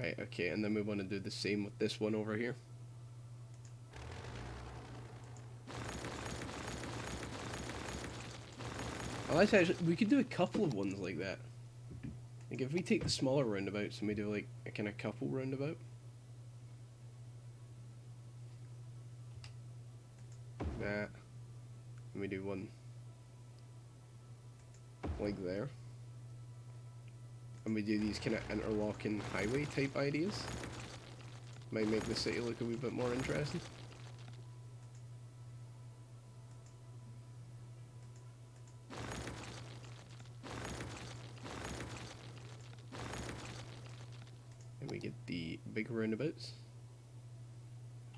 Right, okay, and then we want to do the same with this one over here. Unless actually, we could do a couple of ones like that. Like if we take the smaller roundabouts and we do like a kind of couple roundabout. That. And we do one like there. And we do these kind of interlocking highway type ideas. Might make the city look a wee bit more interesting. And we get the big roundabouts.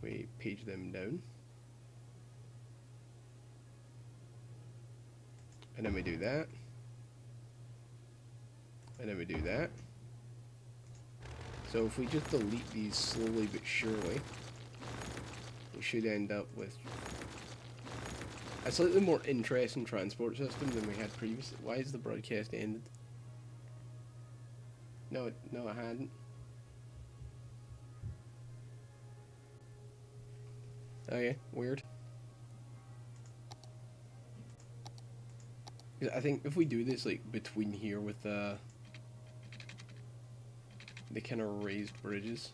We page them down. And then we do that. And then we do that. So if we just delete these slowly but surely, we should end up with a slightly more interesting transport system than we had previously. Why is the broadcast ended? No, it hadn't. Oh yeah, weird. I think if we do this like between here with the kind of raised bridges,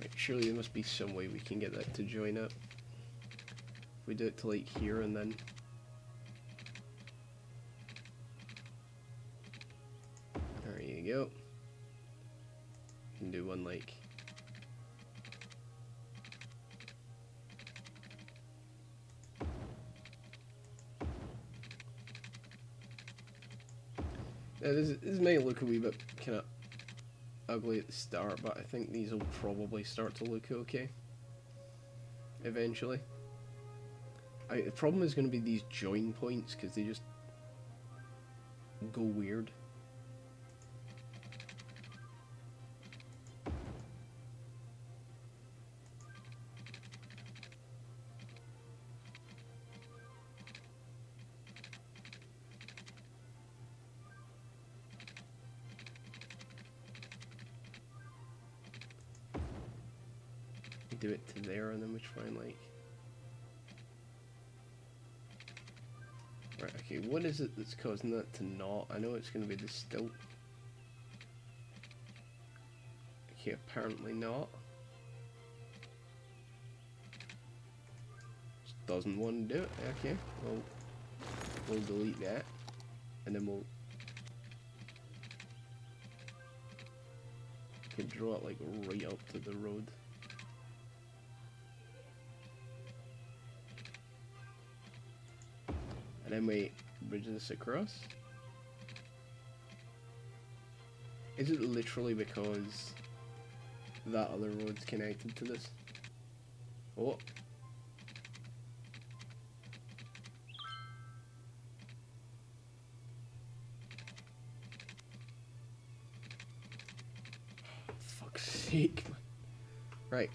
right, surely there must be some way we can get that to join up. If we do it to like here and then there you go. You can do one like now, this may look a wee bit kind of ugly at the start, but I think these will probably start to look okay eventually. The problem is going to be these join points because they just go weird. We do it to there and then we try and like... Right, okay, what is it that's causing that to not? I know it's going to be the stilt. Okay, apparently not. Just doesn't want to do it. Okay, well, we'll delete that. And then we'll... can draw it like right up to the road. And then we bridge this across. Is it literally because that other road's connected to this? Oh. Fuck's sake, man. Right.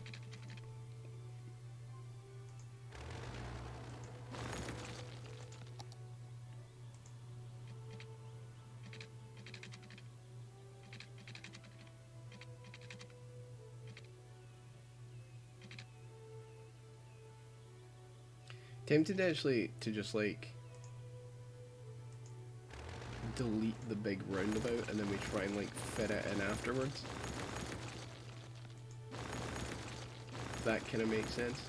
Tempted actually to just like delete the big roundabout and then we try and like fit it in afterwards. If that kind of makes sense.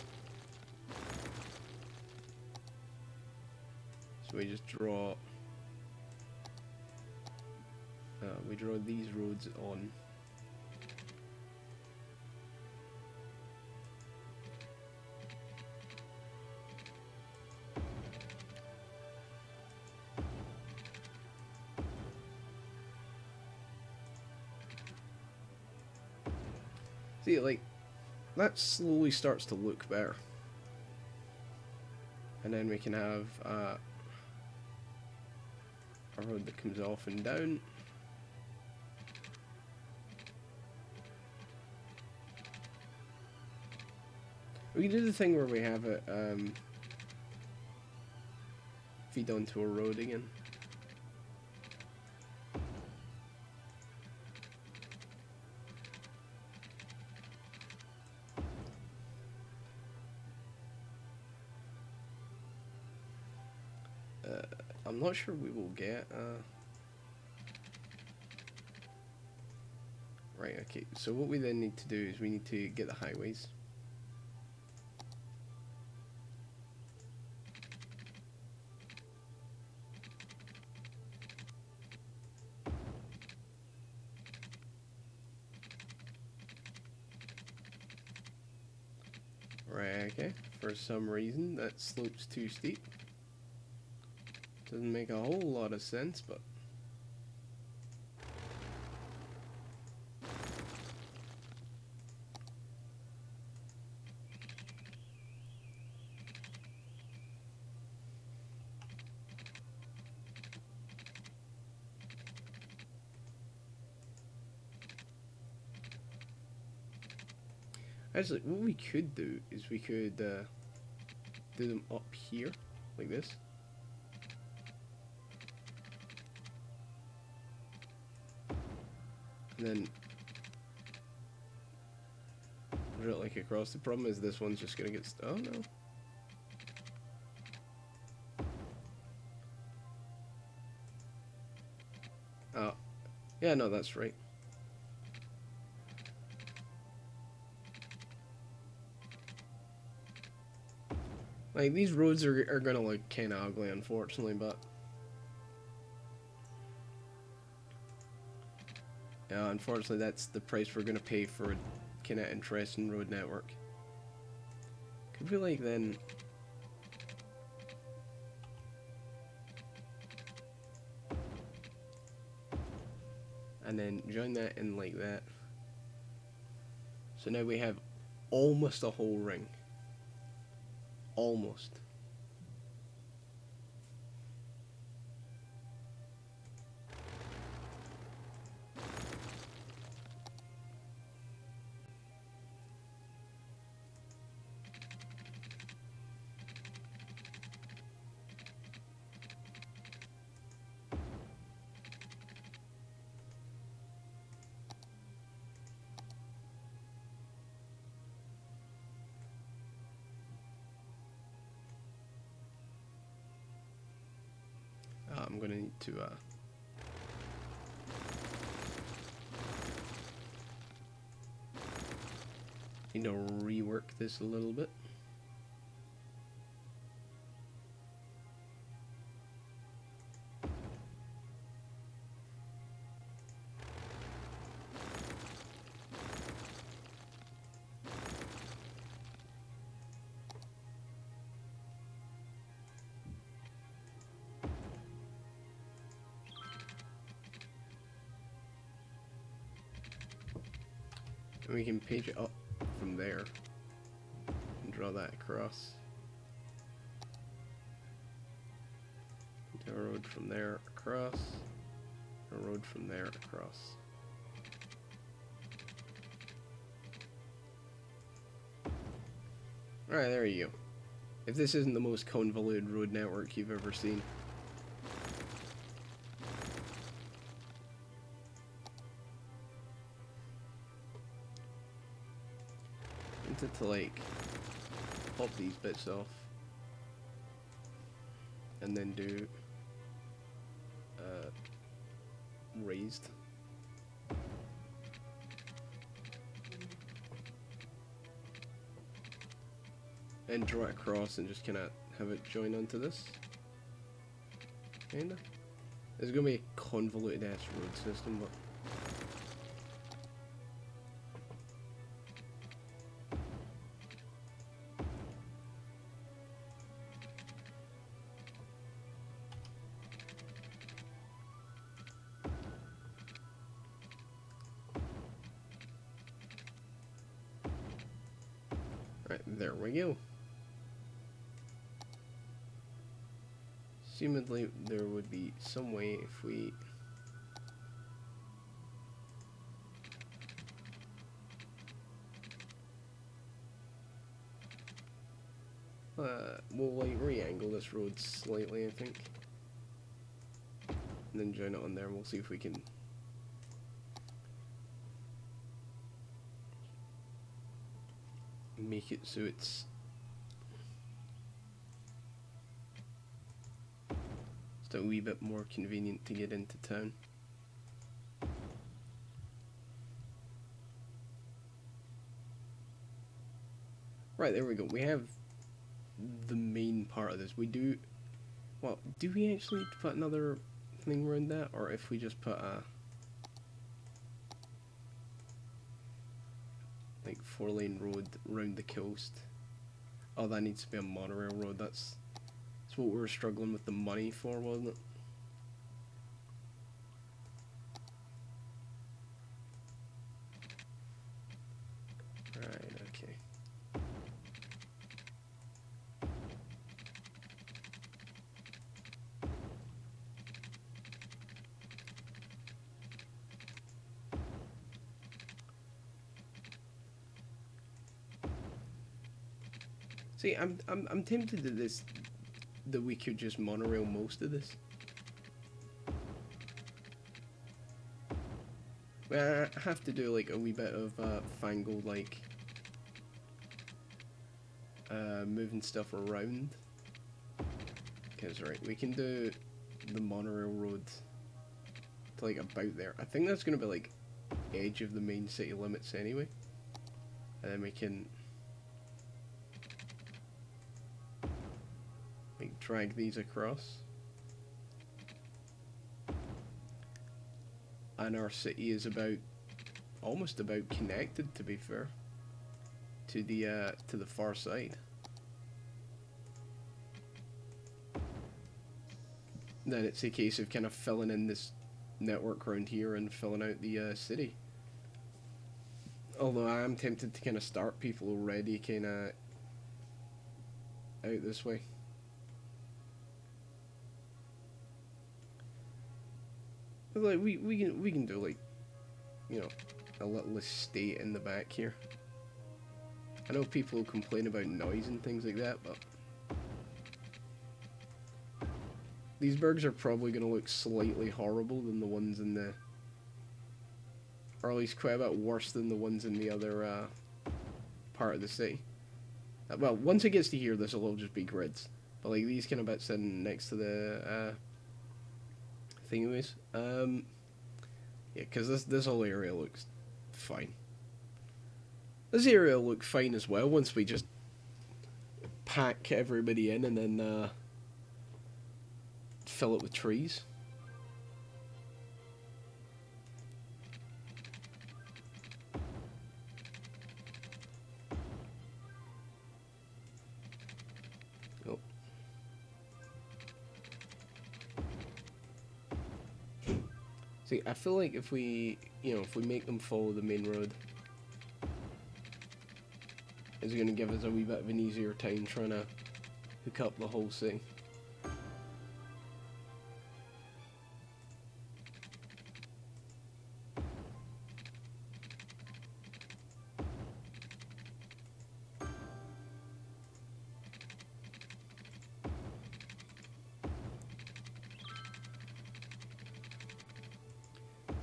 So we just draw we draw these roads on. See, like, that slowly starts to look better. And then we can have a road that comes off and down. We can do the thing where we have it feed onto a road again. I'm not sure we will get. Right, okay, so what we then need to do is we need to get the highways. Right, okay. For some reason, that slope's too steep. Doesn't make a whole lot of sense, but... Actually, what we could do is we could do them up here, like this. And then put it like across. The problem is this one's just gonna get oh no. Oh, yeah, no, that's right. Like, these roads are gonna look kinda ugly, unfortunately, but... yeah, unfortunately, that's the price we're gonna pay for a kinda interesting road network. Could we, like, then... and then join that in like that. So now we have almost a whole ring. Almost. I'm gonna need to rework this a little bit. And we can page it up from there and draw that across. A road from there across, a road from there across. Alright, there you go. If this isn't the most convoluted road network you've ever seen. To like pop these bits off and then do raised. And draw it across and just kind of have it join onto this. Kinda. It's gonna be a convoluted ass road system, but right, there we go. Assumedly, there would be some way if we... we'll like re-angle this road slightly, I think. And then join it on there and we'll see if we can... make it so it's just a wee bit more convenient to get into town. Right, there we go. We have the main part of this. We do... Well, do we actually need to put another thing around that? Or if we just put a... like 4-lane road round the coast. Oh, that needs to be a monorail road. That's what we were struggling with the money for, wasn't it? Right, okay. See, I'm tempted that we could just monorail most of this. I have to do like a wee bit of fangled like moving stuff around. Because right, we can do the monorail road to like about there. I think that's gonna be like edge of the main city limits anyway. And then we can like drag these across. And our city is almost about connected, to be fair, to the far side. Then it's a case of kind of filling in this network around here and filling out the city. Although I am tempted to kind of start people already kind of out this way. But like we can do like, you know, a little estate in the back here. I know people complain about noise and things like that, but these burgs are probably going to look slightly horrible than the ones in the... or at least quite a bit worse than the ones in the other part of the city. Well, once it gets to here, this will all just be grids. But like these kind of bits in next to the thingaways. Yeah, because this whole area looks fine. This area will look fine as well once we just pack everybody in and then fill it with trees. Oh. See, I feel like if we make them follow the main road, it's going to give us a wee bit of an easier time trying to hook up the whole thing.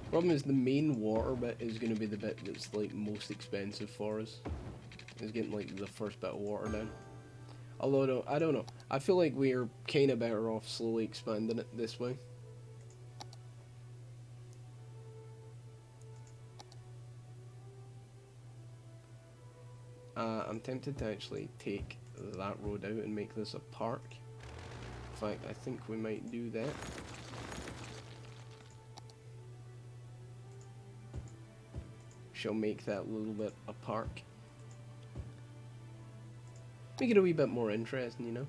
Problem is the main water bit is going to be the bit that's like most expensive for us. Is getting like the first bit of water down. Although I don't know. I feel like we're kind of better off slowly expanding it this way. I'm tempted to actually take that road out and make this a park. In fact, I think we might do that. Shall make that little bit a park. Make it a wee bit more interesting, you know?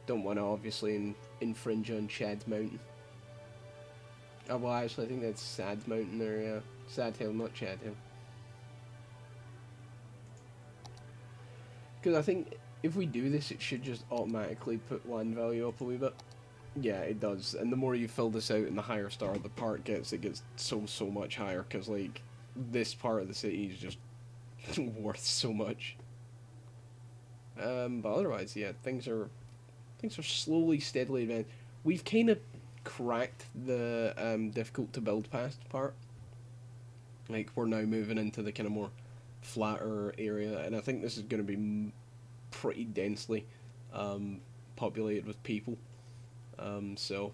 Don't want to obviously infringe on Shad's Mountain. Oh, well, actually, I think that's Sad's Mountain there, yeah. Sad Hill, not Shad Hill. Because I think if we do this, it should just automatically put land value up a wee bit. Yeah, it does. And the more you fill this out and the higher star the park gets, it gets so much higher. Because, like, this part of the city is just worth so much. But otherwise, yeah, things are slowly, steadily advancing. We've kind of cracked the difficult to build past part. Like, we're now moving into the kind of more flatter area, and I think this is going to be pretty densely populated with people. So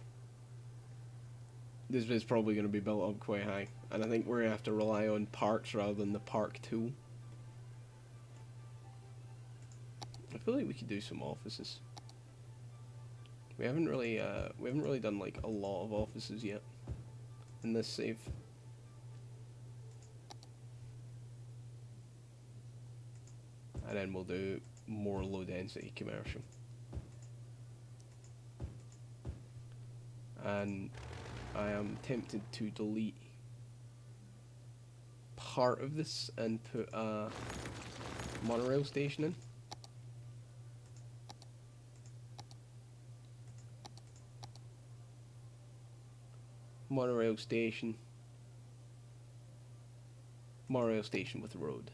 this is probably going to be built up quite high, and I think we're going to have to rely on parks rather than the park tool. I feel like we could do some offices. We haven't really done like a lot of offices yet in this save. And then we'll do more low density commercial. And I am tempted to delete part of this and put a monorail station in. Monorail station with a road.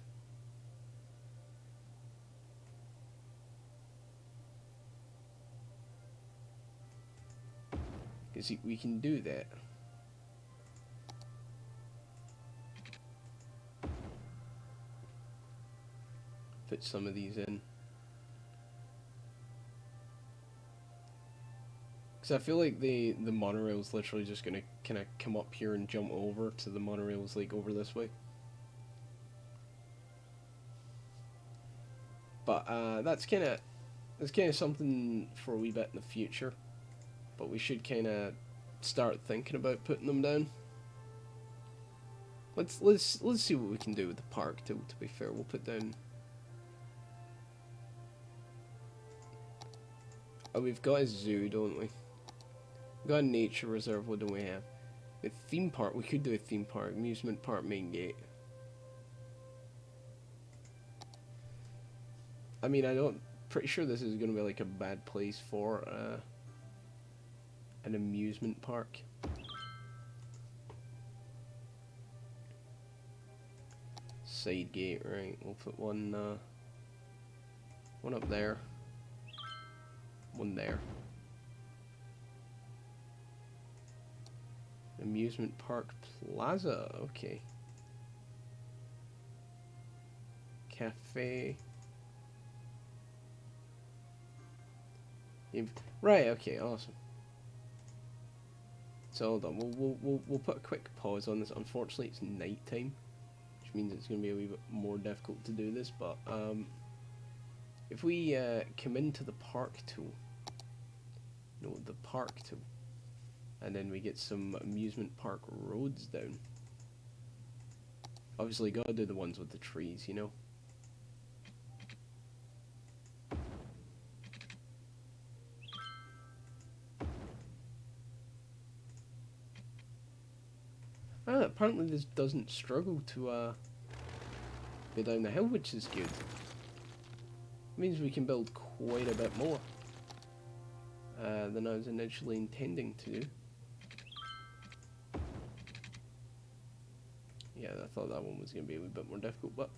Because we can do that. Put some of these in. Because I feel like the monorail's literally just going to kind of come up here and jump over to the monorail's like over this way. But that's kind of something for a wee bit in the future. But we should kind of start thinking about putting them down. Let's see what we can do with the park too. To be fair, we'll put down. Oh, we've got a zoo, don't we? We've got a nature reserve. What do we have? A theme park. We could do a theme park. Amusement park main gate. I mean, pretty sure this is going to be like a bad place for an amusement park. Side gate, right? We'll put one up there. One there. Amusement park plaza. Okay. Cafe. Right. Okay. Awesome. So hold on. We'll put a quick pause on this. Unfortunately, it's night time, which means it's going to be a wee bit more difficult to do this. But if we come into the park tool, no, the park tool, and then we get some amusement park roads down. Obviously, gotta do the ones with the trees, you know. Apparently this doesn't struggle to go down the hill, which is good. It means we can build quite a bit more than I was initially intending to do. Yeah, I thought that one was going to be a wee bit more difficult, but...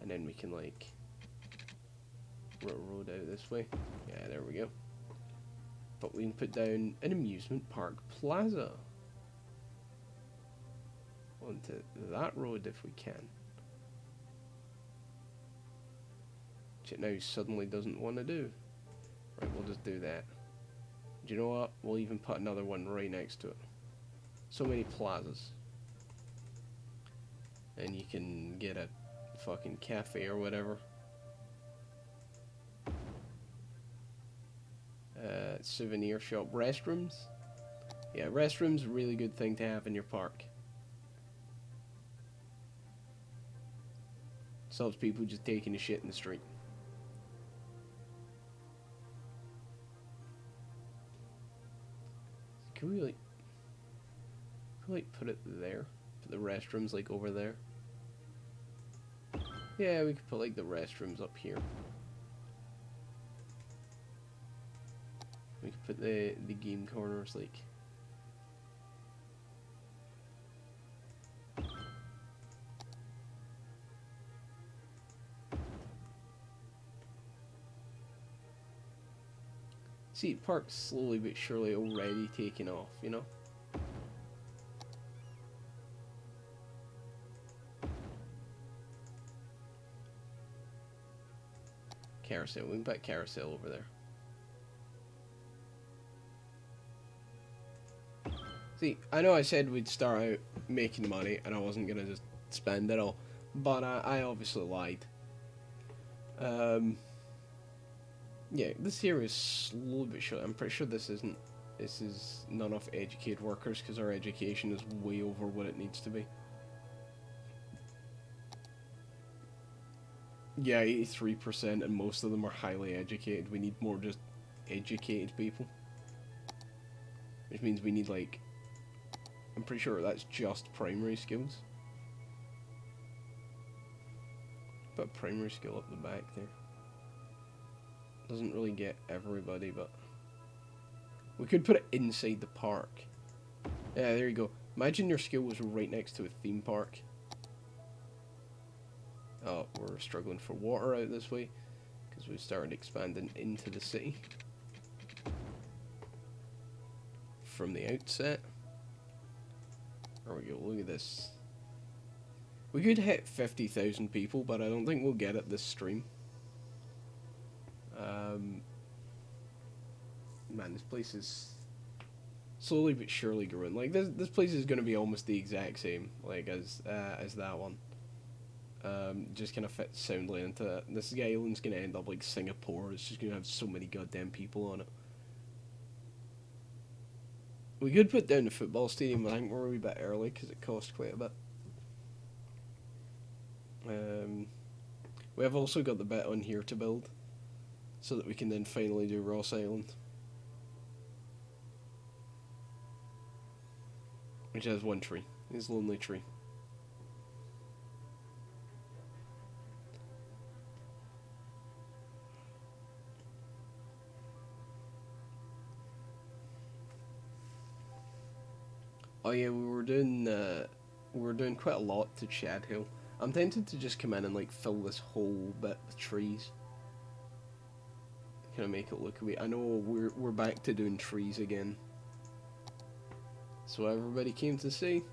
And then we can, like, road out this way. Yeah, there we go. But we can put down an amusement park plaza onto that road if we can. Which it now suddenly doesn't want to do. Right, we'll just do that. Do you know what? We'll even put another one right next to it. So many plazas. And you can get a fucking cafe or whatever. Souvenir shop. Restrooms? Yeah, restrooms, really good thing to have in your park. Stops people just taking a shit in the street. Can we like put it there? Put the restrooms like over there? Yeah, we could put like the restrooms up here. We could put the game corners like... See, park's slowly but surely already taking off, you know? Carousel. We can put carousel over there. See, I know I said we'd start out making money and I wasn't gonna just spend it all, but I obviously lied. Yeah, this here is slow but sure. I'm pretty sure this isn't. This is not enough educated workers because our education is way over what it needs to be. Yeah, 83%, and most of them are highly educated. We need more just educated people. Which means we need, like, I'm pretty sure that's just primary skills. Put primary skill up the back there. Doesn't really get everybody, but we could put it inside the park. Yeah, there you go. Imagine your skill was right next to a theme park. Oh, we're struggling for water out this way because we started expanding into the city from the outset. There we go, look at this. We could hit 50,000 people, but I don't think we'll get it this stream. Man, this place is slowly but surely growing. Like, this place is going to be almost the exact same, like, as that one. Just kind of fits soundly into it. This island's going to end up like Singapore. It's just going to have so many goddamn people on it. We could put down the football stadium. I think we're a wee bit early because it costs quite a bit. We have also got the bit on here to build, so that we can then finally do Ross Island, which has one tree. It's Lonely Tree. Oh yeah, we were doing quite a lot to Chad Hill. I'm tempted to just come in and like fill this whole bit with trees. Kind of make it look a wee. I know we're back to doing trees again. So everybody came to see.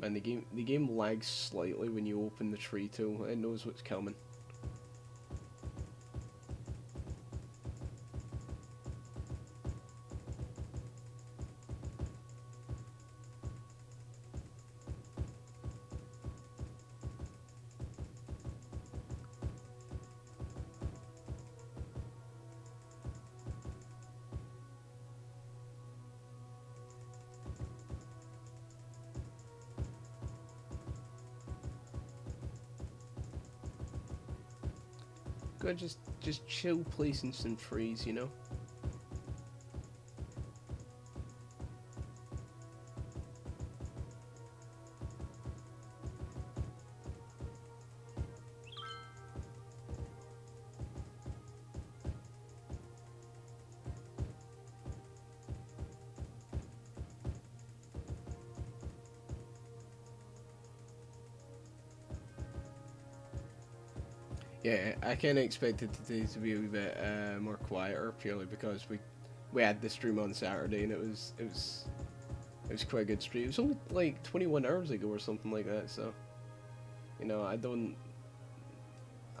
Man, the game lags slightly when you open the tree tool. It knows what's coming. Gotta just chill placing some trees, you know? Yeah, I kind of expected today to be a wee bit more quieter, purely because we had the stream on Saturday and it was quite a good stream. It was only like 21 hours ago or something like that, so you know I don't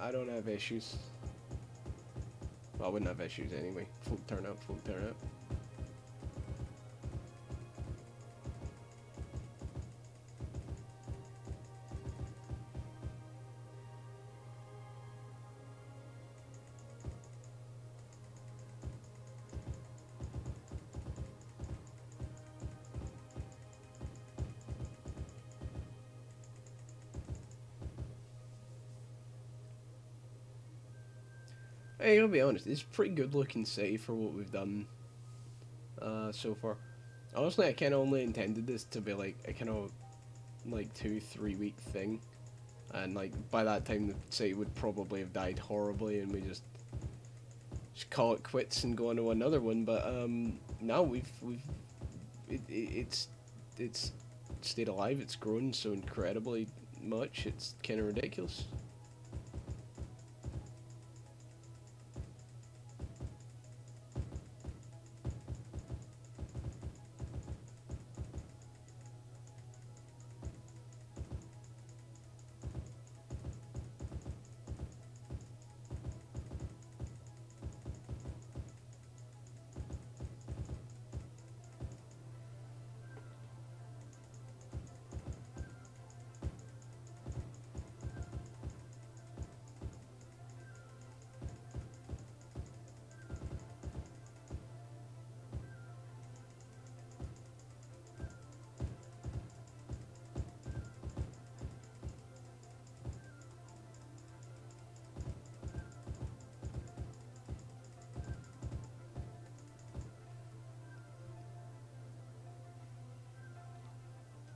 have issues. Well, I wouldn't have issues anyway. Folk turn up, folk turn up. Hey, I'll be honest, it's a pretty good looking city for what we've done so far. Honestly, I kind of only intended this to be like a kind of like 2-3 week thing, and like by that time the city would probably have died horribly, and we just call it quits and go on to another one. But now it's stayed alive. It's grown so incredibly much. It's kind of ridiculous.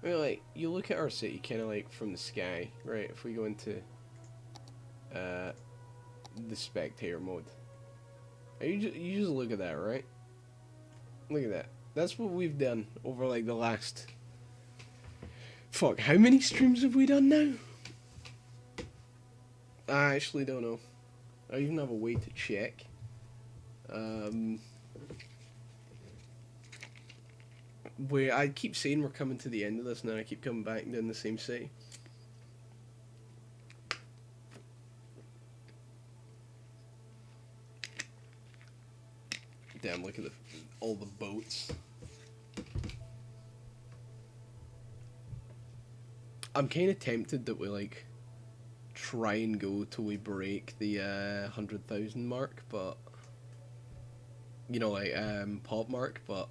I mean, like, you look at our city kind of like from the sky, right? If we go into uh, the spectator mode, you just look at that, right? Look at that. That's what we've done over like the last. Fuck, how many streams have we done now? I actually don't know. I don't even have a way to check. Where I keep saying we're coming to the end of this, and then I keep coming back and doing the same city. Damn! Look at all the boats. I'm kind of tempted that we like try and go till we break the 100,000 mark, but you know, like pop mark, but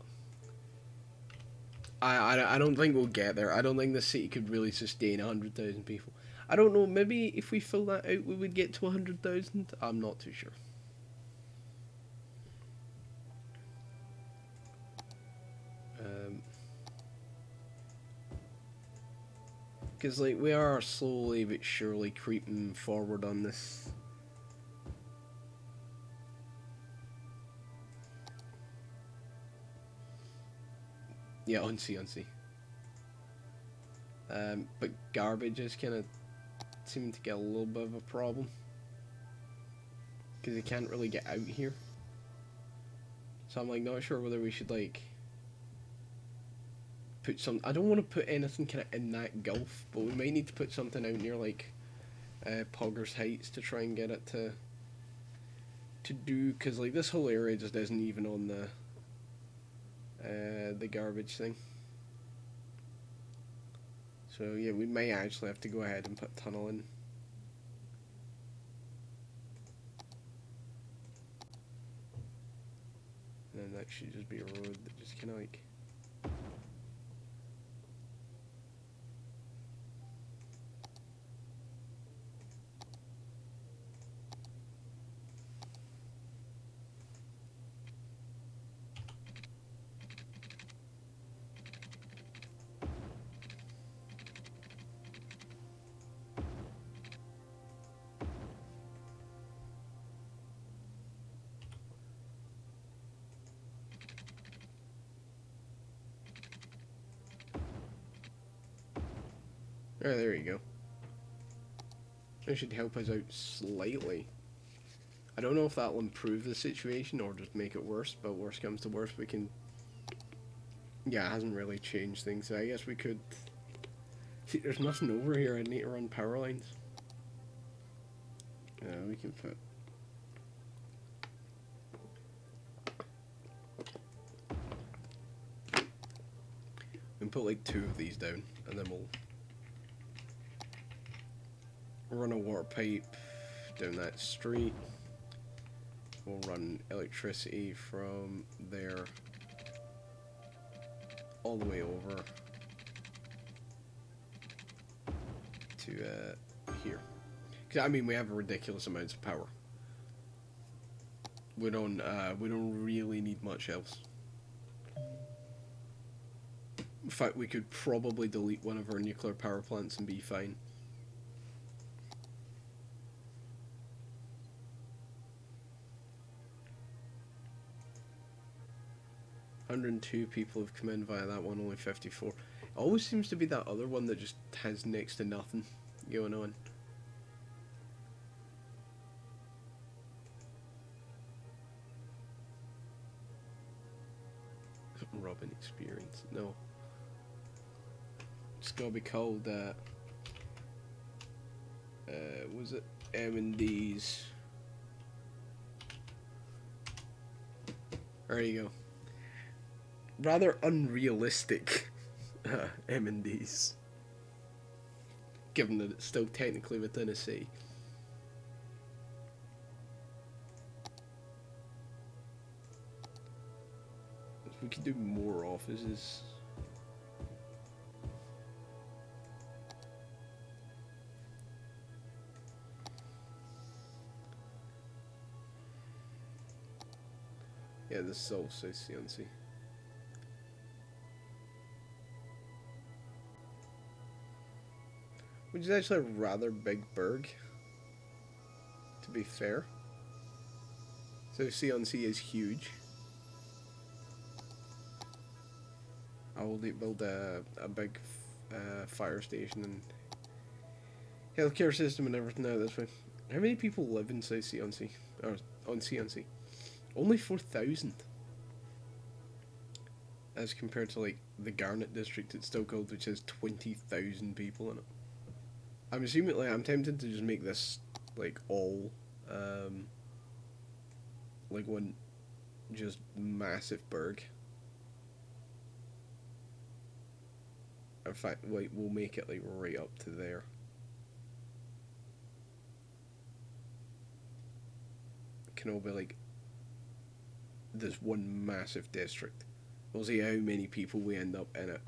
I don't think we'll get there. I don't think the city could really sustain 100,000 people. I don't know. Maybe if we fill that out, we would get to 100,000. I'm not too sure. Because like we are slowly but surely creeping forward on this. Yeah, unsee. But garbage is kind of seeming to get a little bit of a problem. Because they can't really get out here. So I'm like not sure whether we should like put some. I don't want to put anything kind of in that gulf, but we might need to put something out near like Poggers Heights to try and get it to do, because like this whole area just isn't even on the garbage thing. So yeah, we may actually have to go ahead and put tunnel in. And then that should just be a road that just kind of like. Oh, there you go. That should help us out slightly. I don't know if that'll improve the situation or just make it worse, but worst comes to worst, we can... Yeah, it hasn't really changed things, so I guess we could... See, there's nothing over here. I need to run power lines. We can put... We can put like 2 of these down, and then we'll run a water pipe down that street. We'll run electricity from there all the way over to here. 'Cause, I mean, we have ridiculous amounts of power. We don't really need much else. In fact, we could probably delete one of our nuclear power plants and be fine. $102 people have come in via that one, only 54. It always seems to be that other one that just has next to nothing going on. Robin experience, no. It's gotta be called, was it M&D's? There you go. Rather unrealistic M&Ds, given that it's still technically within a city. We could do more offices. Yeah, this is also CNC. which is actually a rather big burg, to be fair. So Sea is huge. I will build a big fire station and healthcare system and everything out this way. How many people live in South Sea? Or on Sea? Only 4,000. As compared to like the Garnet district it's still called, which has 20,000 people in it. I'm assuming, like, I'm tempted to just make this like all like one just massive burg. In fact, like, we'll make it like right up to there. It can all be like this one massive district. We'll see how many people we end up in it.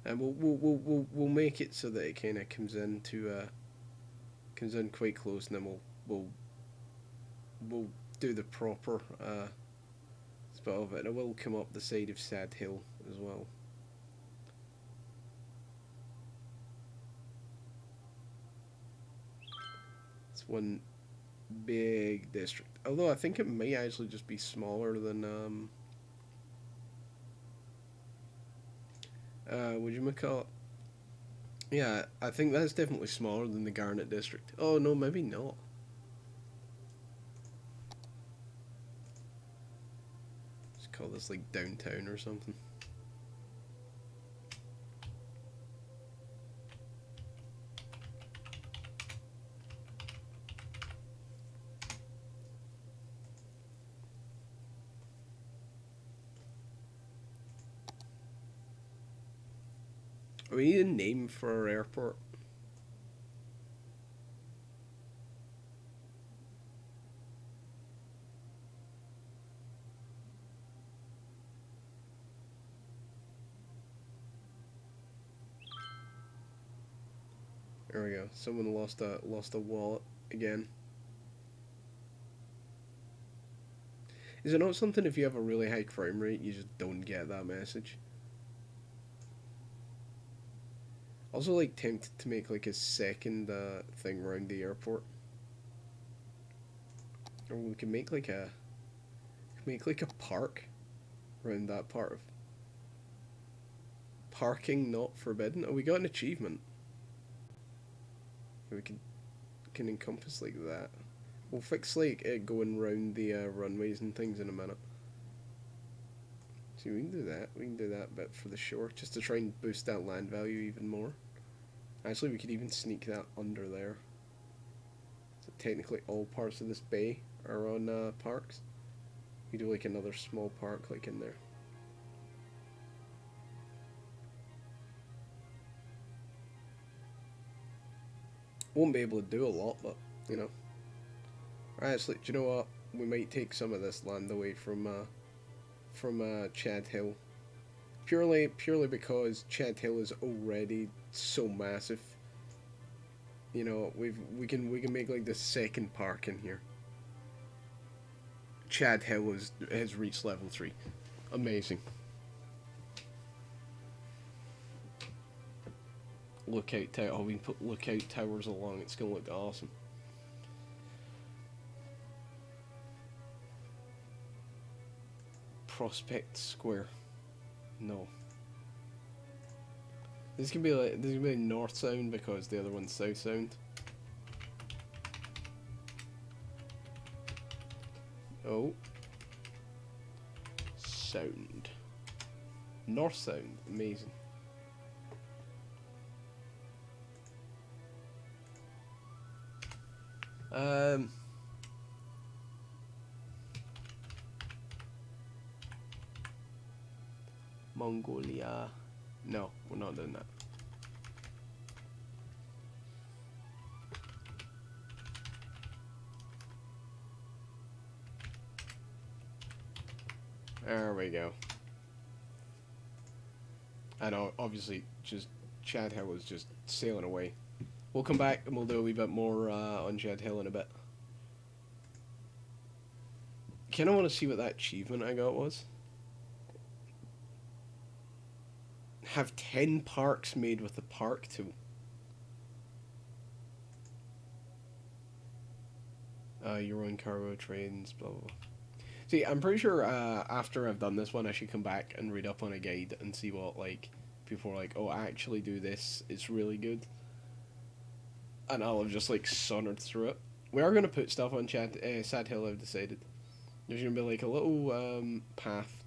And we'll make it so that it kind of comes in quite close, and then we'll do the proper spot of it. And it will come up the side of Sad Hill as well. It's one big district. Although I think it may actually just be smaller than would you call it? Yeah, I think that's definitely smaller than the Garnet district. Oh no, maybe not. Just call this like downtown or something. We need a name for our airport. There we go. Someone lost a wallet again. Is it not something if you have a really high crime rate, you just don't get that message? Also, like, tempted to make like a second thing around the airport, or we can make like a park around that part of parking not forbidden. Oh, we got an achievement. We can encompass like that. We'll fix like it going round the runways and things in a minute. See, we can do that. We can do that bit for the shore just to try and boost that land value even more. Actually, we could even sneak that under there. So technically, all parts of this bay are on parks. We do like another small park like in there. Won't be able to do a lot, but you know. Actually, do you know what? We might take some of this land away from Chad Hill, purely because Chad Hill is already so massive. You know, we can make like the second park in here. Chad Hill has reached level 3. Amazing. Lookout tower. Oh, we can put lookout towers along. It's gonna look awesome. Prospect Square. No. This can be north sound because the other one's south sound. Oh. Sound. North sound. Amazing. Mongolia. No, we're not doing that. There we go. And obviously, just Chad Hill is just sailing away. We'll come back and we'll do a wee bit more on Chad Hill in a bit. Kind of want to see what that achievement I got was. Have 10 parks made with the park tool. Your own cargo trains, blah blah blah. See, I'm pretty sure after I've done this one, I should come back and read up on a guide and see what like people are like. Oh, actually do this. It's really good. And I'll have just like sauntered through it. We are gonna put stuff on Sad Hill. I've decided. There's gonna be like a little path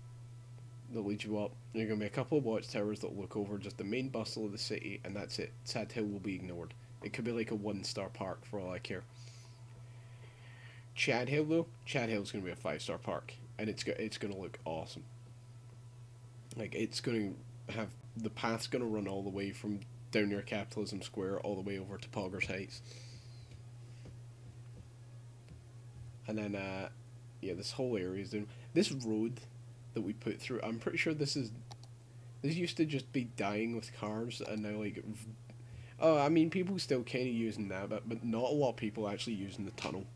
that leads you up. There's gonna be a couple of watchtowers that look over just the main bustle of the city, and that's it. Sad Hill will be ignored. It could be like a 1-star park for all I care. Chad Hill though, Chad Hill's gonna be a 5-star park, and it's gonna look awesome. Like it's gonna have the path's gonna run all the way from down near Capitalism Square all the way over to Poggers Heights, and then yeah, this whole area is doing this road that we put through. I'm pretty sure this used to just be dying with cars, and now like. Oh, I mean, people still kind of using that, but not a lot of people actually using the tunnel.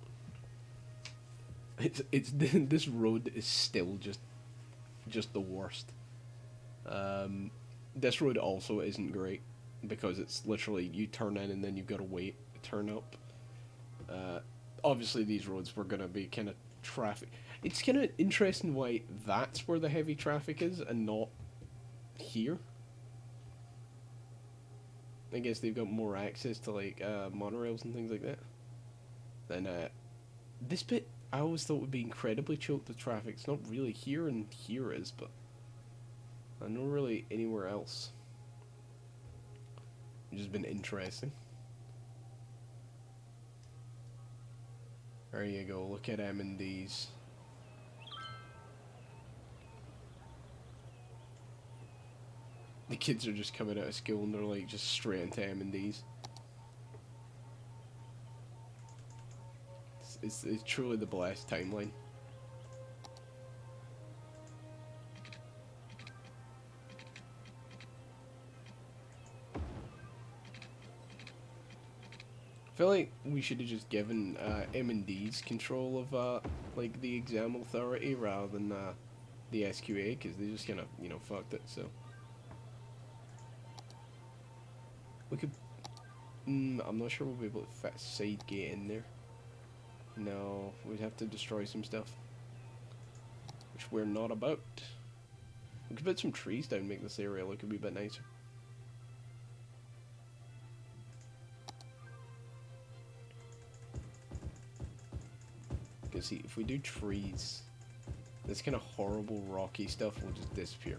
It's this road is still just the worst. This road also isn't great because it's literally you turn in and then you've got to wait to turn up. Obviously these roads were gonna be kind of traffic. It's kind of interesting why that's where the heavy traffic is and not here. I guess they've got more access to like monorails and things like that. Then this bit I always thought would be incredibly choked with traffic. It's not really here, and here is, but I not really anywhere else. Which has been interesting. There you go. Look at M&D's. The kids are just coming out of school and they're like just straight into M&D's. It's truly the blessed timeline. I feel like we should have just given M&D's control of like the exam authority rather than the SQA, because they just kind of fucked it. So we could. I'm not sure we'll be able to fit a side gate in there. No, we'd have to destroy some stuff, which we're not about. We could put some trees down, make this area look a wee bit nicer. Because see, if we do trees, this kind of horrible rocky stuff will just disappear.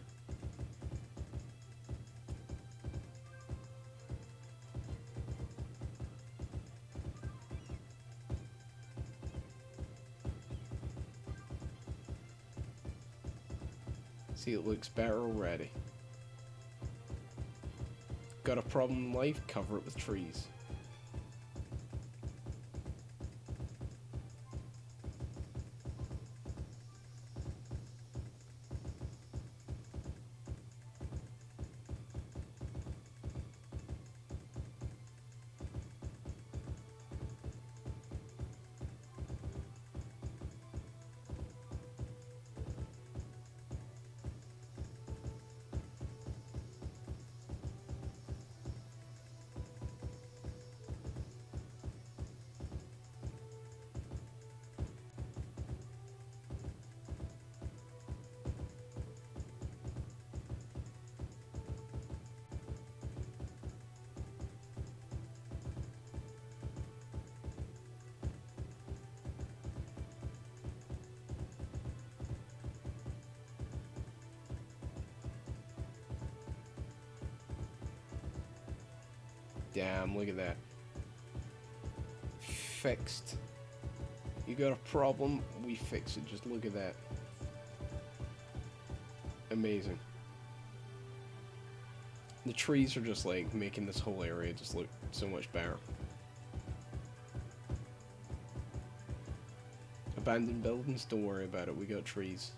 See, it looks better already. Got a problem in life? Cover it with trees. Damn, look at that. Fixed. You got a problem, we fix it. Just look at that. Amazing. The trees are just like making this whole area just look so much better. Abandoned buildings, don't worry about it, we got trees.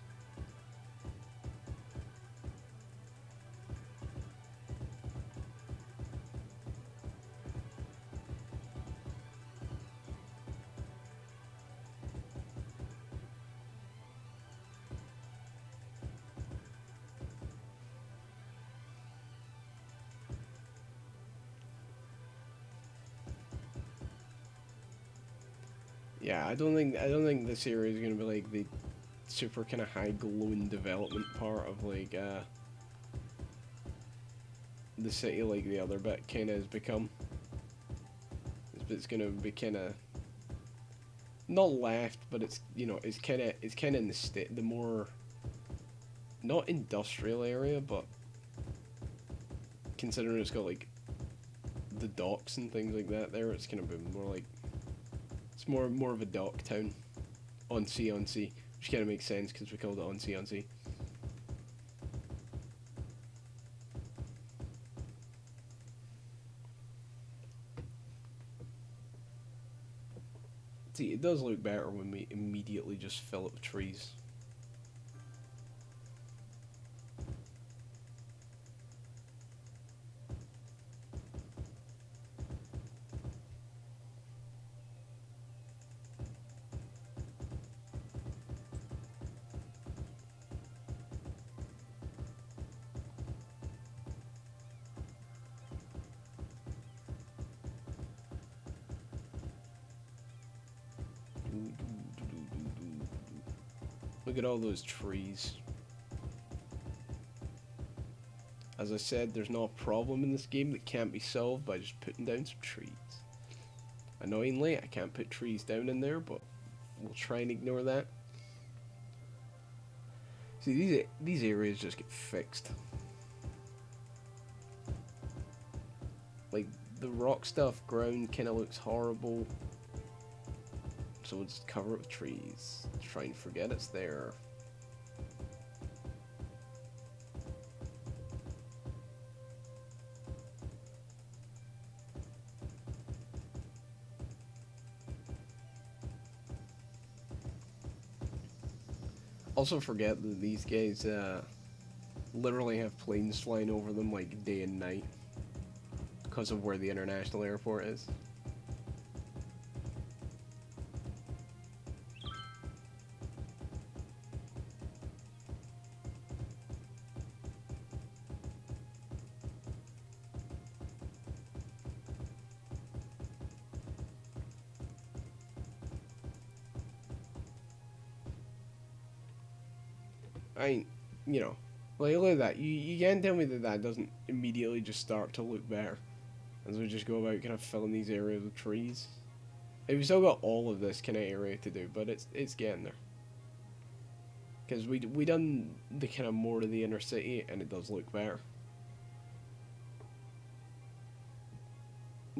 Yeah, I don't think this area is gonna be like the super kind of high glowing development part of like the city like the other bit kind of has become. This bit's gonna be kind of not left, but it's it's kind of in the state the more not industrial area, but considering it's got like the docks and things like that there, it's gonna be more like it's more of a dock town on sea, which kind of makes sense because we called it on sea on sea. See, it does look better when we immediately just fill it with trees. Look at all those trees. As I said, there's no problem in this game that can't be solved by just putting down some trees. Annoyingly, I can't put trees down in there, but we'll try and ignore that. See, these areas just get fixed. Like, the rock stuff ground kind of looks horrible. So we'll just cover it with trees. Try and forget it's there. Also forget that these guys literally have planes flying over them like day and night because of where the international airport is. I, you know, like look at that. You can't tell me that that doesn't immediately just start to look better as we just go about kind of filling these areas with trees. We've still got all of this kind of area to do, but it's getting there. Because we done the kind of more to the inner city, and it does look better.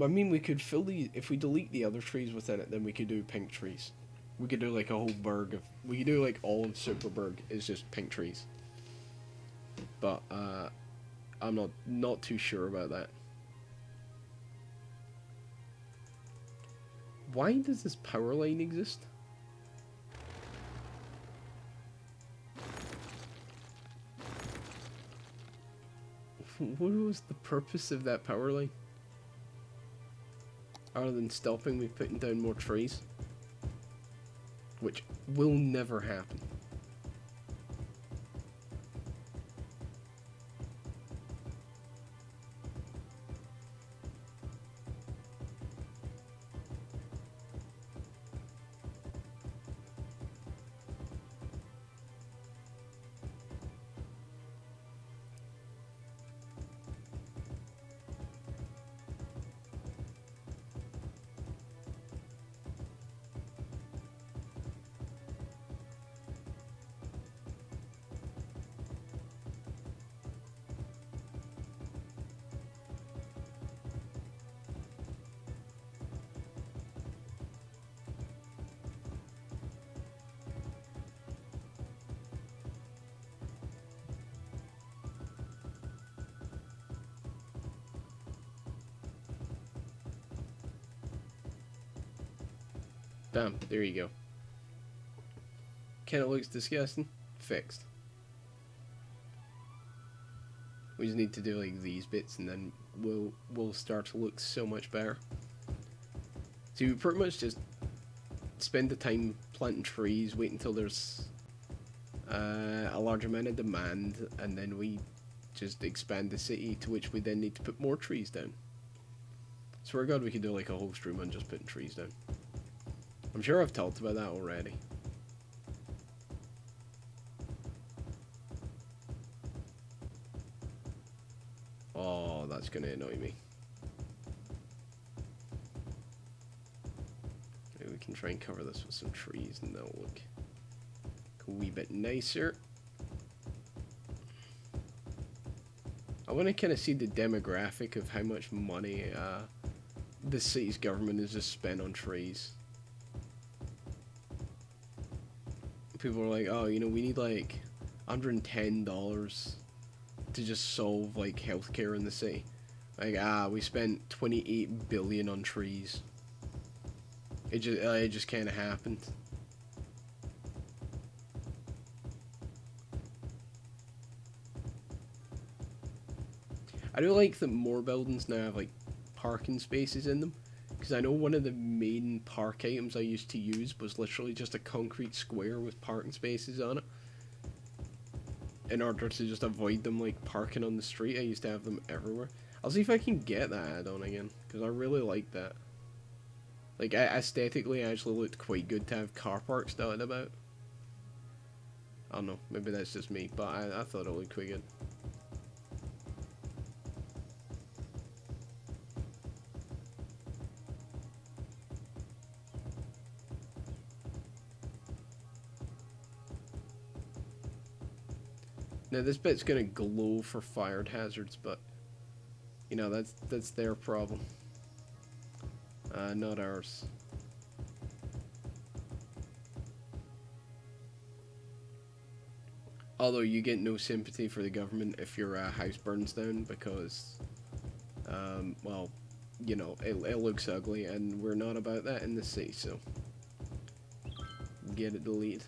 I mean, we could fill the if we delete the other trees within it, then we could do pink trees. We could do like a whole burg of. We could do like all of Superburg is just pink trees. But I'm not too sure about that. Why does this power line exist? What was the purpose of that power line? Other than stopping me putting down more trees? Which will never happen. Bam, there you go. Kinda looks disgusting. Fixed. We just need to do like these bits and then we'll start to look so much better. See, we pretty much just spend the time planting trees, wait until there's a large amount of demand, and then we just expand the city, to which we then need to put more trees down. Swear to God, we could do like a whole stream on just putting trees down. I'm sure I've talked about that already. Oh, that's gonna annoy me. Maybe we can try and cover this with some trees and that'll look a wee bit nicer. I want to kind of see the demographic of how much money the city's government has just spent on trees. People are like, oh, you know, we need like $110 to just solve like healthcare in the city. Like, we spent 28 billion on trees. It just kind of happened. I do like that more buildings now have like parking spaces in them, because I know one of the main park items I used to use was literally just a concrete square with parking spaces on it. In order to just avoid them like parking on the street, I used to have them everywhere. I'll see if I can get that add-on again, because I really like that. Like, aesthetically, it actually looked quite good to have car parks dotted about. I don't know, maybe that's just me, but I thought it looked quite good. Now this bit's gonna glow for fire hazards, but you know, that's their problem. Not ours. Although you get no sympathy for the government if your house burns down because, well, you know, it looks ugly, and we're not about that in the city, so get it deleted.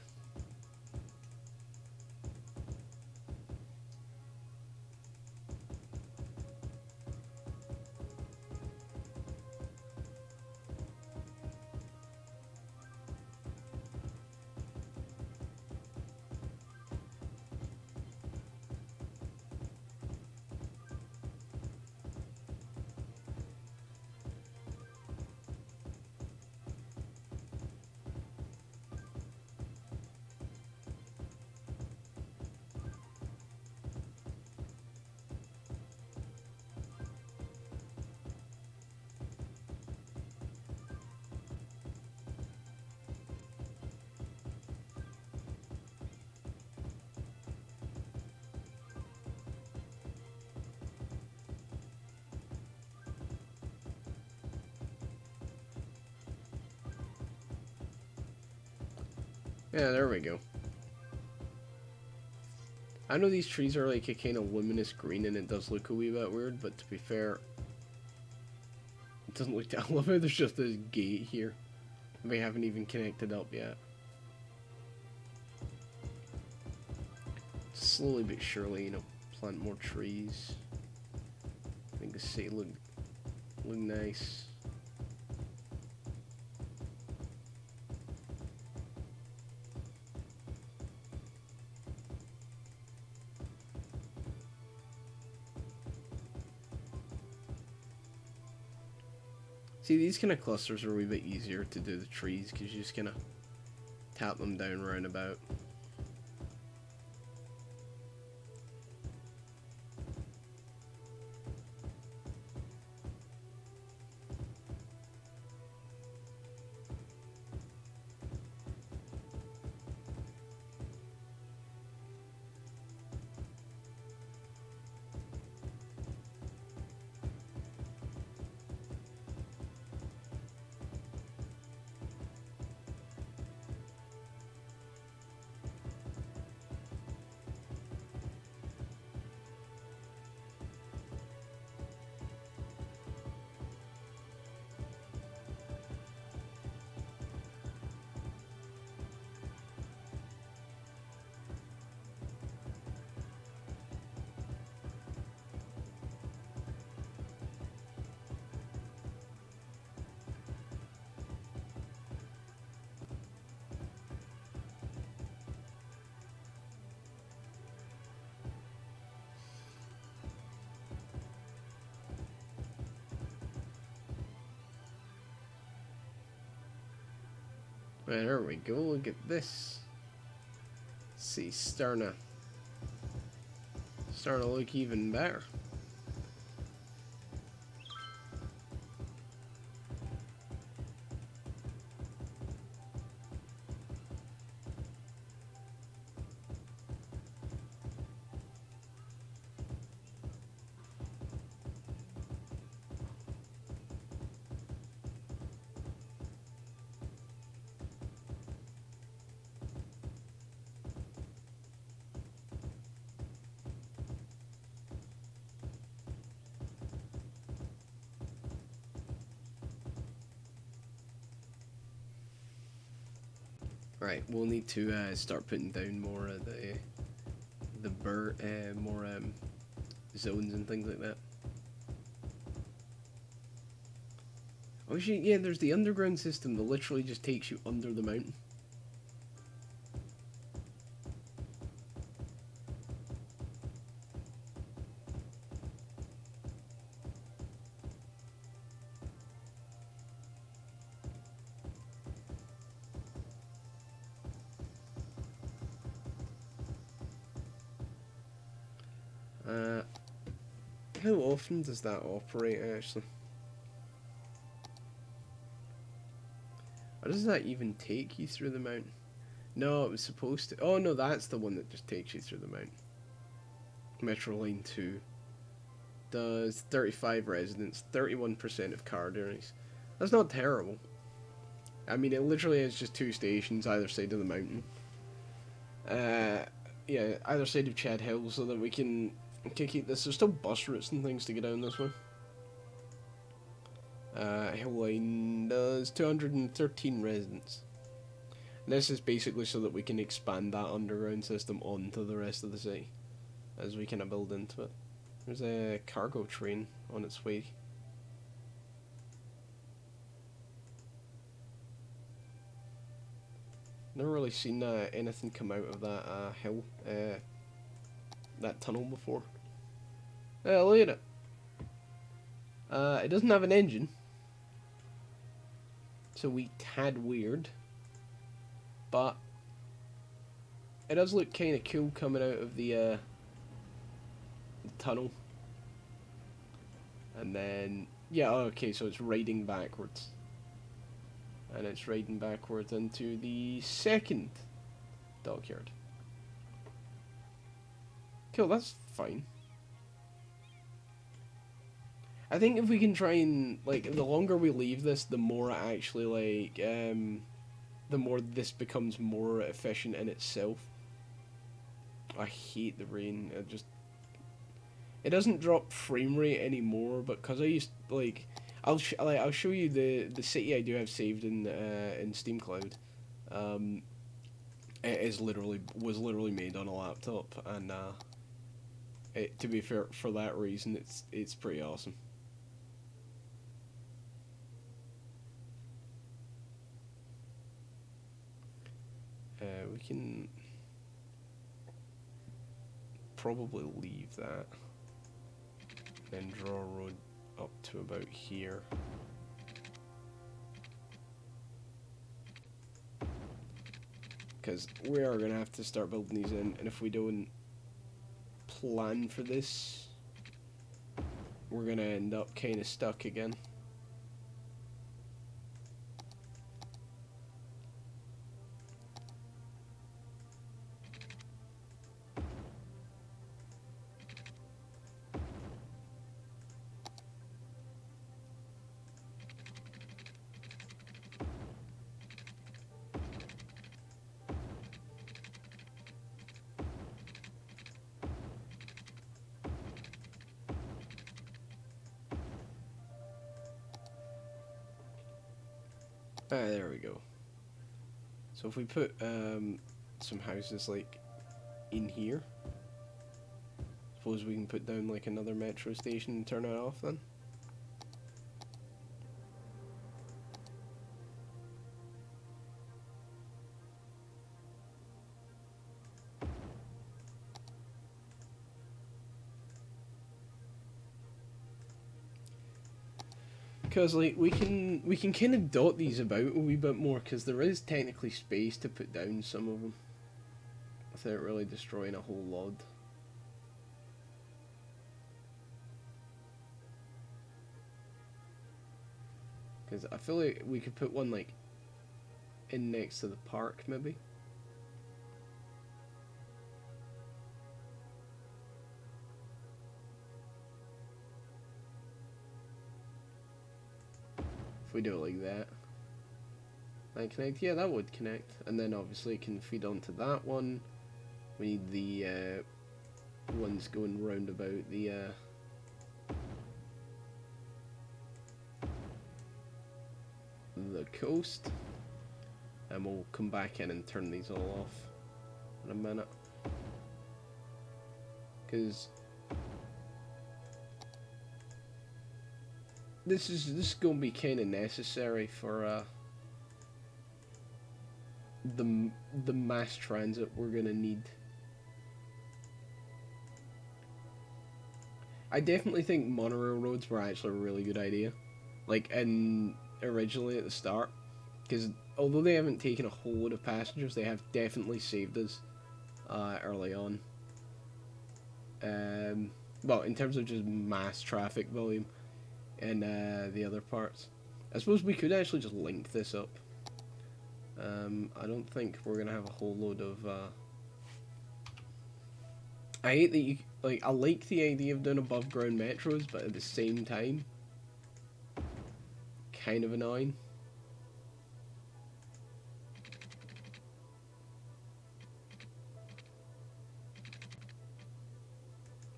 Yeah, there we go. I know these trees are like a kind of luminous green and it does look a wee bit weird, but to be fair, it doesn't look that. I love how there's just this gate here. We haven't even connected up yet. Slowly but surely, you know, plant more trees. Make the city look nice. See, these kind of clusters are a wee bit easier to do the trees because you just kind of tap them down round about. Right, there we go. Look at this. Let's see, starting to look even better. Right, we'll need to start putting down more of more zones and things like that. Oh shit, yeah, there's the underground system that literally just takes you under the mountain. How often does that operate, actually? Or does that even take you through the mountain? No, it was supposed to. Oh no, that's the one that just takes you through the mountain. Metro Line 2 does 35 residents, 31% of car journeys. That's not terrible. I mean, it literally is just 2 stations either side of the mountain. Yeah, either side of Chad Hill, so that we can keep this. There's still bus routes and things to get down this way. Hill Line does 213 residents. And this is basically so that we can expand that underground system onto the rest of the city as we kind of build into it. There's a cargo train on its way. Never really seen anything come out of that hill, that tunnel before. Look at it. It doesn't have an engine, so we tad weird, but it does look kind of cool coming out of the tunnel. And then, yeah, okay, so it's riding backwards. And it's riding backwards into the second dockyard. Cool, that's fine. I think if we can try and, like, the longer we leave this, the more it actually, like, the more this becomes more efficient in itself. I hate the rain. It doesn't drop frame rate anymore, but because I used, like, I'll show you the city I do have saved in Steam Cloud. It was literally made on a laptop, and to be fair, for that reason, it's pretty awesome. We can probably leave that and draw a road up to about here. Because we are going to have to start building these in, and if we don't plan for this, we're going to end up kind of stuck again. There we go. So if we put some houses like in here, suppose we can put down like another metro station and turn it off then. because like we can kind of dot these about a wee bit more, because there is technically space to put down some of them without really destroying a whole lot. Because I feel like we could put one like in next to the park maybe. If we do it like that. That connect? Yeah, that would connect. And then obviously it can feed onto that one. We need the ones going round about the coast. And we'll come back in and turn these all off in a minute. Because this is gonna be kind of necessary for the mass transit we're gonna need. I definitely think monorail roads were actually a really good idea, like originally at the start, because although they haven't taken a whole load of passengers, they have definitely saved us early on. Well, in terms of just mass traffic volume and the other parts. I suppose we could actually just link this up. I don't think we're gonna have a whole load of I hate that you like. I like the idea of doing above ground metros, but at the same time, kind of annoying.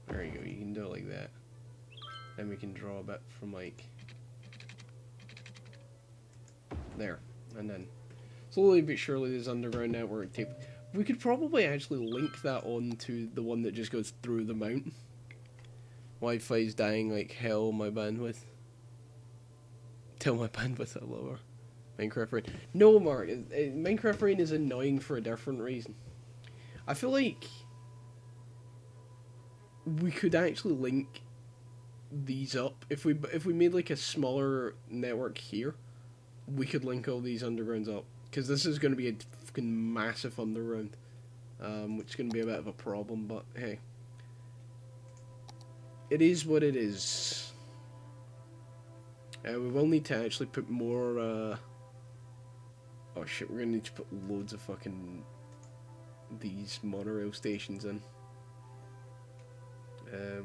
There you go. You can do it like that. Then we can draw a bit from like there, and then slowly but surely this underground network tape. We could probably actually link that on to the one that just goes through the mountain. Wi-Fi's dying like hell, my bandwidth. Tell my bandwidth at lower. Minecraft Rain. No, Mark, Minecraft Rain is annoying for a different reason. I feel like we could actually link these up. If we made like a smaller network here, we could link all these undergrounds up. Because this is going to be a fucking massive underground. Which is going to be a bit of a problem, but hey. It is what it is. We will need to actually put more, oh shit, we're going to need to put loads of fucking these monorail stations in.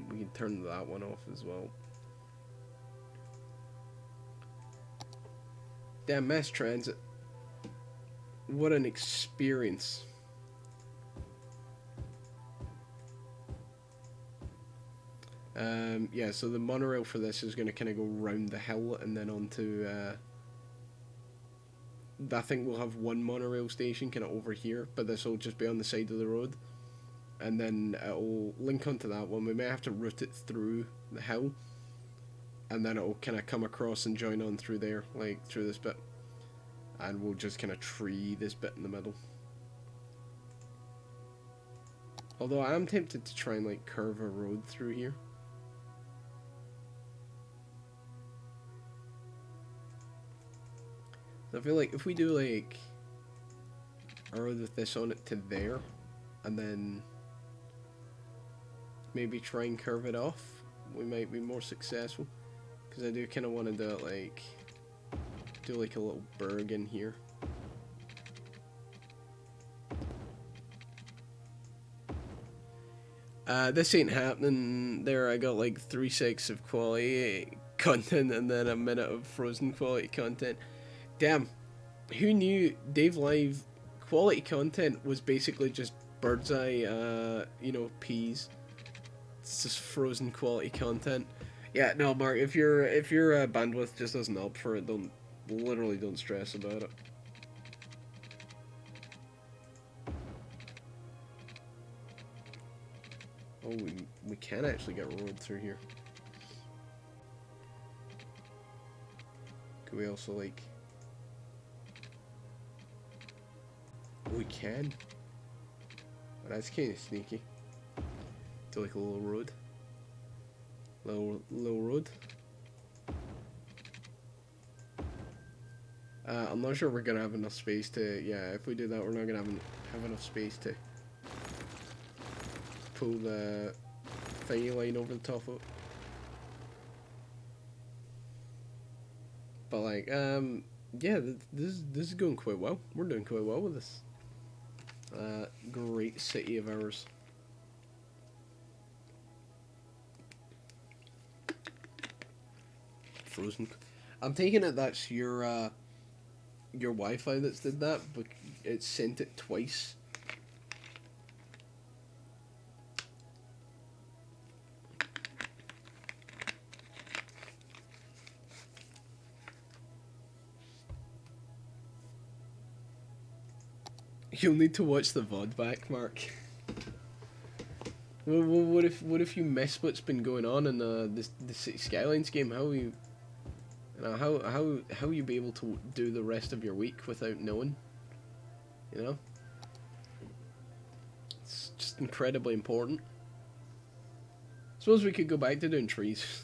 We can turn that one off as well. Damn, mass transit. What an experience. Yeah, so the monorail for this is going to kind of go round the hill and then onto, I think we'll have one monorail station kind of over here, but this will just be on the side of the road. And then it'll link onto that one. We may have to route it through the hill. And then it'll kind of come across and join on through there, like through this bit. And we'll just kind of tree this bit in the middle. Although I am tempted to try and like curve a road through here. So I feel like if we do like a road with this on it to there, and then maybe try and curve it off, we might be more successful. Because I do kind of want to do it like, do like a little berg in here. This ain't happening. There I got like 3 seconds of quality content and then a minute of frozen quality content. Damn, who knew Dave Live quality content was basically just bird's eye, you know, peas. It's just frozen quality content. Yeah, no, Mark, if your bandwidth just isn't up for it, literally don't stress about it. Oh, we can actually get a road through here. Could we also like... Oh, we can. Oh, that's kind of sneaky. Do like a little road. Little road. I'm not sure we're gonna have enough space to. Yeah, if we do that, we're not gonna have enough space to pull the thingy line over the top of it. But like, yeah, this is going quite well. We're doing quite well with this. Great city of ours. Frozen. I'm taking it that's your Wi-Fi that's did that, but it sent it twice. You'll need to watch the VOD back, Mark. Well, what if you miss what's been going on in the City Skylines game? How will you know, how will you be able to do the rest of your week without knowing? You know, it's just incredibly important. Suppose we could go back to doing trees.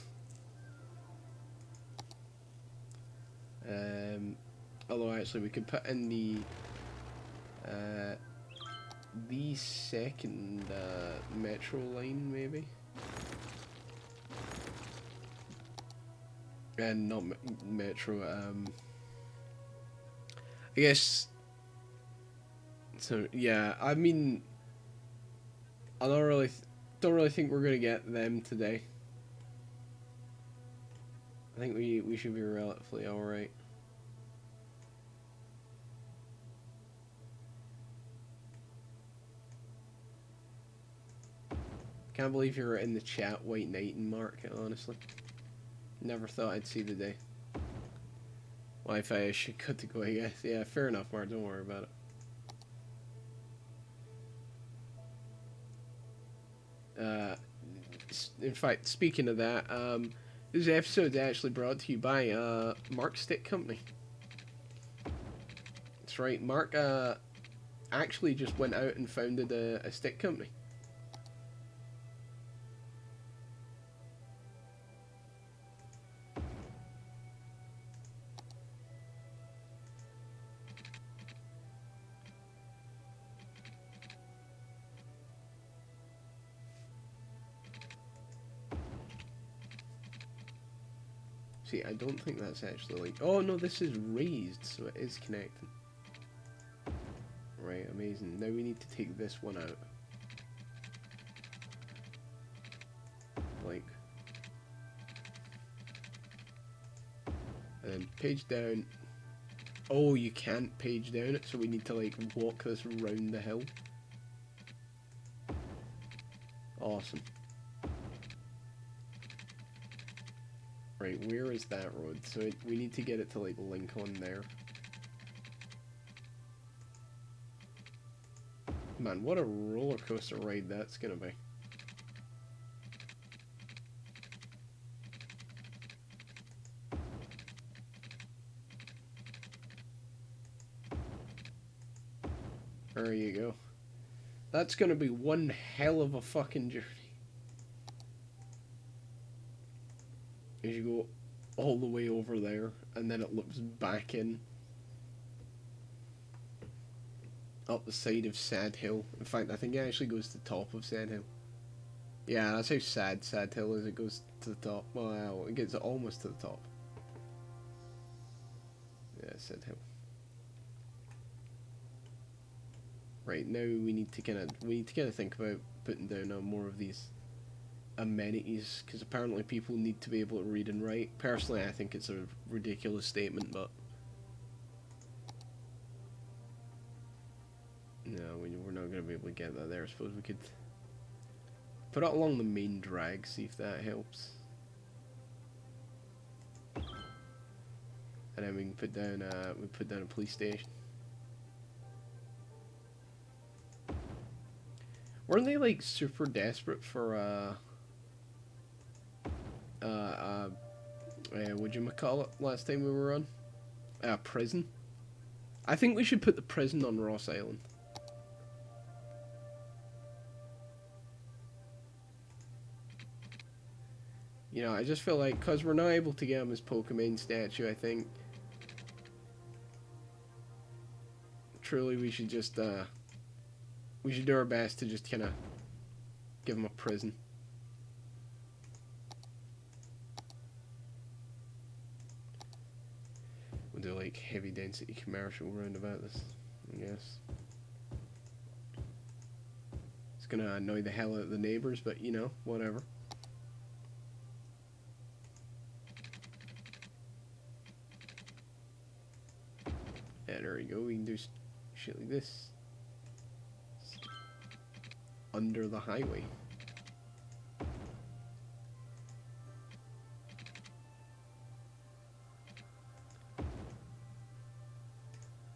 Although actually we could put in the second metro line maybe, and not metro. I guess. So yeah, I mean, I don't really think we're gonna get them today. I think we should be relatively alright. Can't believe you're in the chat, White Knight and Mark, honestly. Never thought I'd see the day. Wi-Fi issue, good to go, I guess. Yeah, fair enough, Mark, don't worry about it. In fact, speaking of that, this episode is actually brought to you by Mark Stick Company. That's right, Mark actually just went out and founded a stick company. See, I don't think that's actually like... Oh, no, this is raised, so it is connecting. Right, amazing. Now we need to take this one out. Like... And then page down. Oh, you can't page down it, so we need to, like, walk this round the hill. Awesome. Right, where is that road? So we need to get it to, like, link on there. Man, what a roller coaster ride that's gonna be. There you go. That's gonna be one hell of a fucking journey. As you go all the way over there, and then it looks back in. Up the side of Sad Hill. In fact, I think it actually goes to the top of Sad Hill. Yeah, that's how Sad Hill is. It goes to the top. Well, it gets almost to the top. Yeah, Sad Hill. Right, now we need to kind of think about putting down more of these amenities, because apparently people need to be able to read and write. Personally, I think it's a ridiculous statement, but no, we're not going to be able to get that there. I suppose we could put it along the main drag, see if that helps. And then we can put down a police station. Weren't they like super desperate for whatchamacallit last time we were on? Prison. I think we should put the prison on Ross Island. You know, I just feel like, because we're not able to get him his Pokemon statue, I think truly, we should just, we should do our best to just kind of give them a prison. We'll do, like, heavy density commercial round about this, I guess. It's gonna annoy the hell out of the neighbors, but, you know, whatever. Yeah, there we go. We can do shit like this. Under the highway.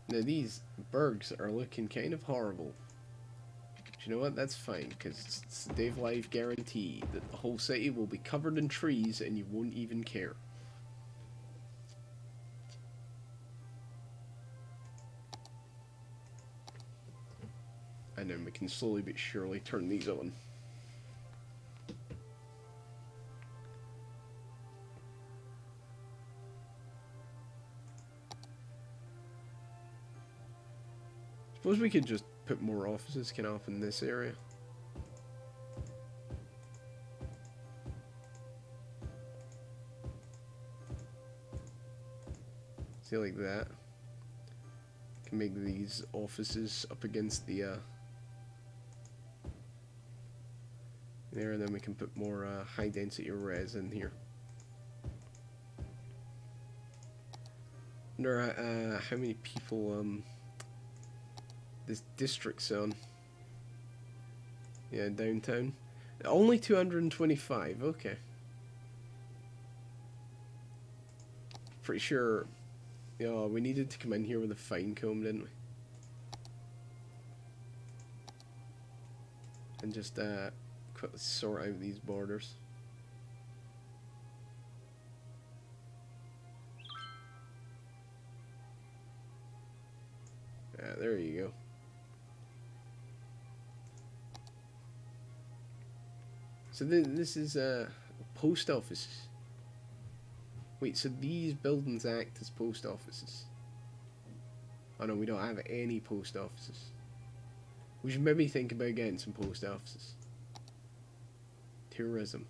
Now these bergs are looking kind of horrible. But you know what? That's fine, because it's the Dave Live guarantee that the whole city will be covered in trees and you won't even care. And then we can slowly but surely turn these on. Suppose we could just put more offices kind of up in this area. See, like that. Can make these offices up against the there, and then we can put more high density res in here. Wonder how many people this district's on. Yeah, downtown. Only 225, okay. Pretty sure, you know, we needed to come in here with a fine comb, didn't we? And just quickly sort out these borders. There you go. So this is post offices. Wait, so these buildings act as post offices? Oh no, we don't have any post offices. We should maybe think about getting some post offices. Tourism.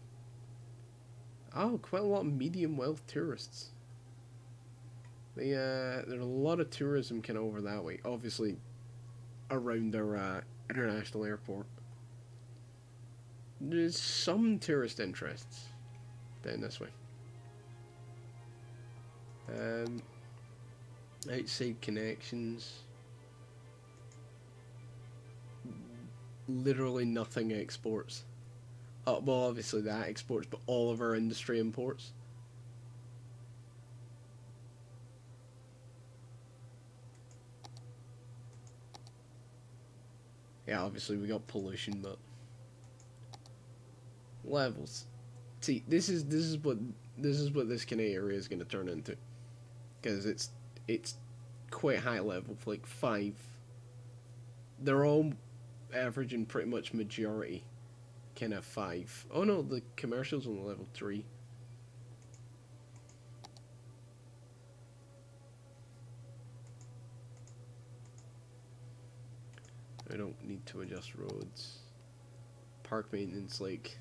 Oh, quite a lot of medium wealth tourists. They there's a lot of tourism kind of over that way. Obviously, around our international airport. There's some tourist interests down this way. Outside connections. Literally nothing exports. Well, obviously that exports, but all of our industry imports. Yeah, obviously we got pollution, but levels. See, this is what this kind of area is going to turn into, because it's quite high level, like 5. They're all averaging pretty much majority kind of 5. Oh no, the commercial's on level 3. I don't need to adjust roads. Park maintenance, like,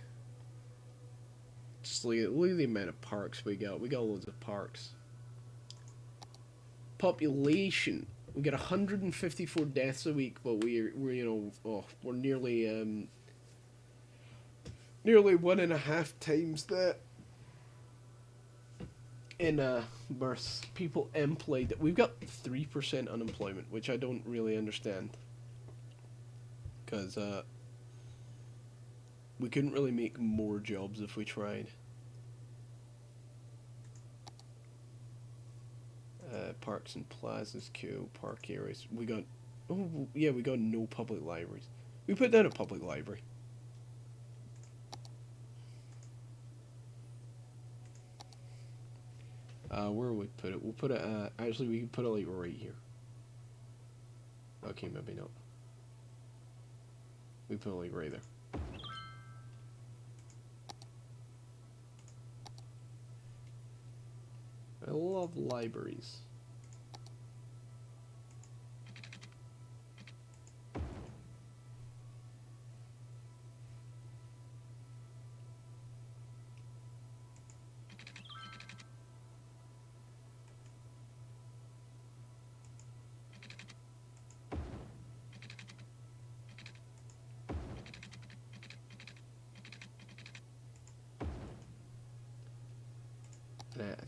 just look at the amount of parks we got. We got loads of parks. Population. We get 154 deaths a week, but we're you know, we're nearly nearly 1.5 times that in births. People employed. We've got 3% unemployment, which I don't really understand, because we couldn't really make more jobs if we tried. Parks and plazas, queue, park areas. We got, oh yeah, we got no public libraries. We put down a public library. Where would we put it? We'll put it, actually we can put it like right here. Okay, maybe not. We put it like right there. I love libraries.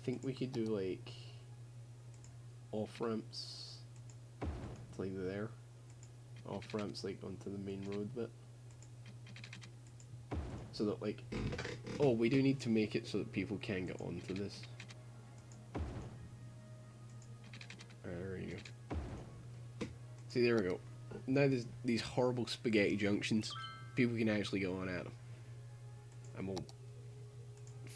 think we could do like off ramps, like there. Off ramps like onto the main road bit. So that like, oh, we do need to make it so that people can get onto this. There you go. See, there we go. Now there's these horrible spaghetti junctions. People can actually go on at them. And we'll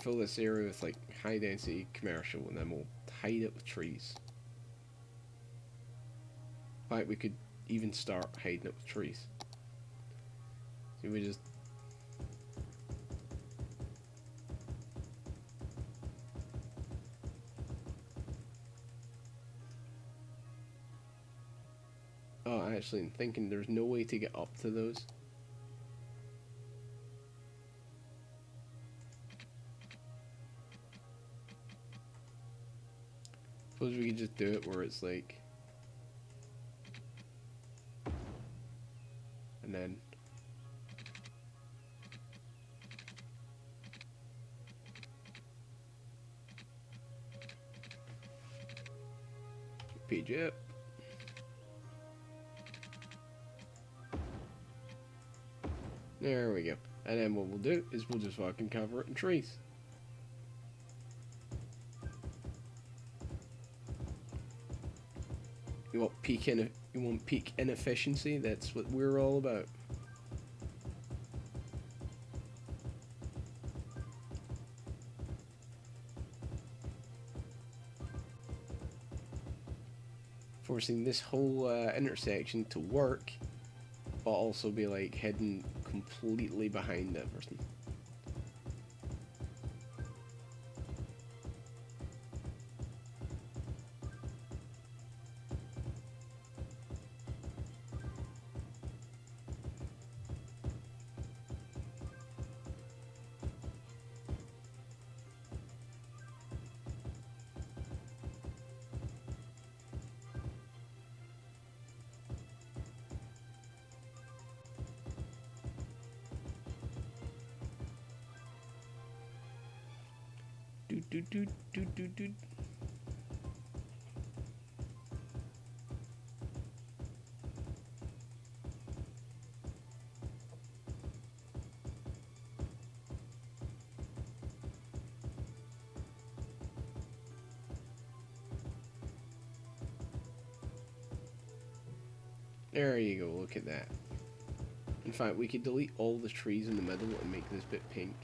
fill this area with like high density commercial, and then we'll hide it with trees. Like we could even start hiding it with trees. So we just actually, I'm thinking there's no way to get up to those. Suppose we could just do it where it's like, and then page up. There we go. And then what we'll do is we'll just fucking cover it in trees. You want peak inefficiency? That's what we're all about. Forcing this whole intersection to work, but also be like hidden completely behind everything. Do. There you go, look at that. In fact, we could delete all the trees in the middle and make this bit pink.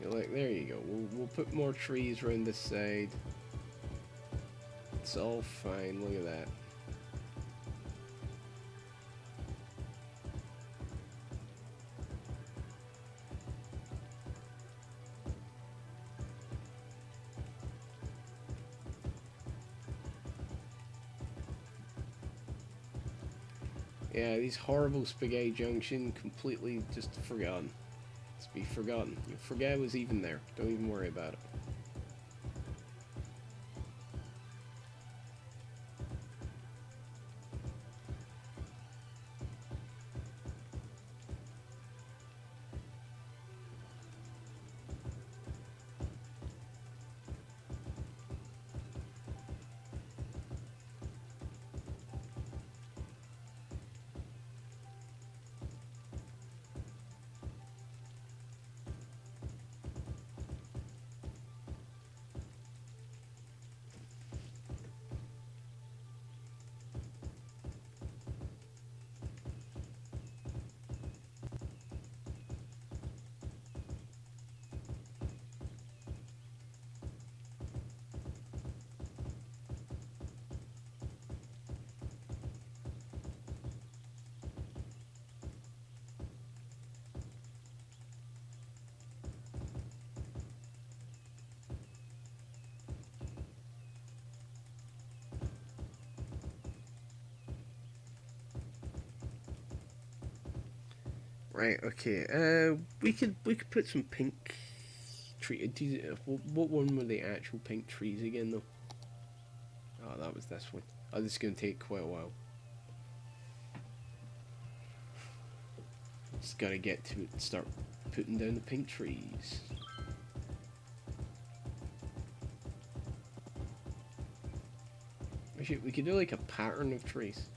Like, there you go. We'll put more trees around this side. It's all fine. Look at that. Yeah, these horrible spaghetti junction completely just forgotten. It's be forgotten. You forget it was even there. Don't even worry about it. Right. Okay. We could put some pink tree. What one were the actual pink trees again though? Oh, that was this one. Oh, this is gonna take quite a while. Just gotta get to it and start putting down the pink trees. We could do like a pattern of trees.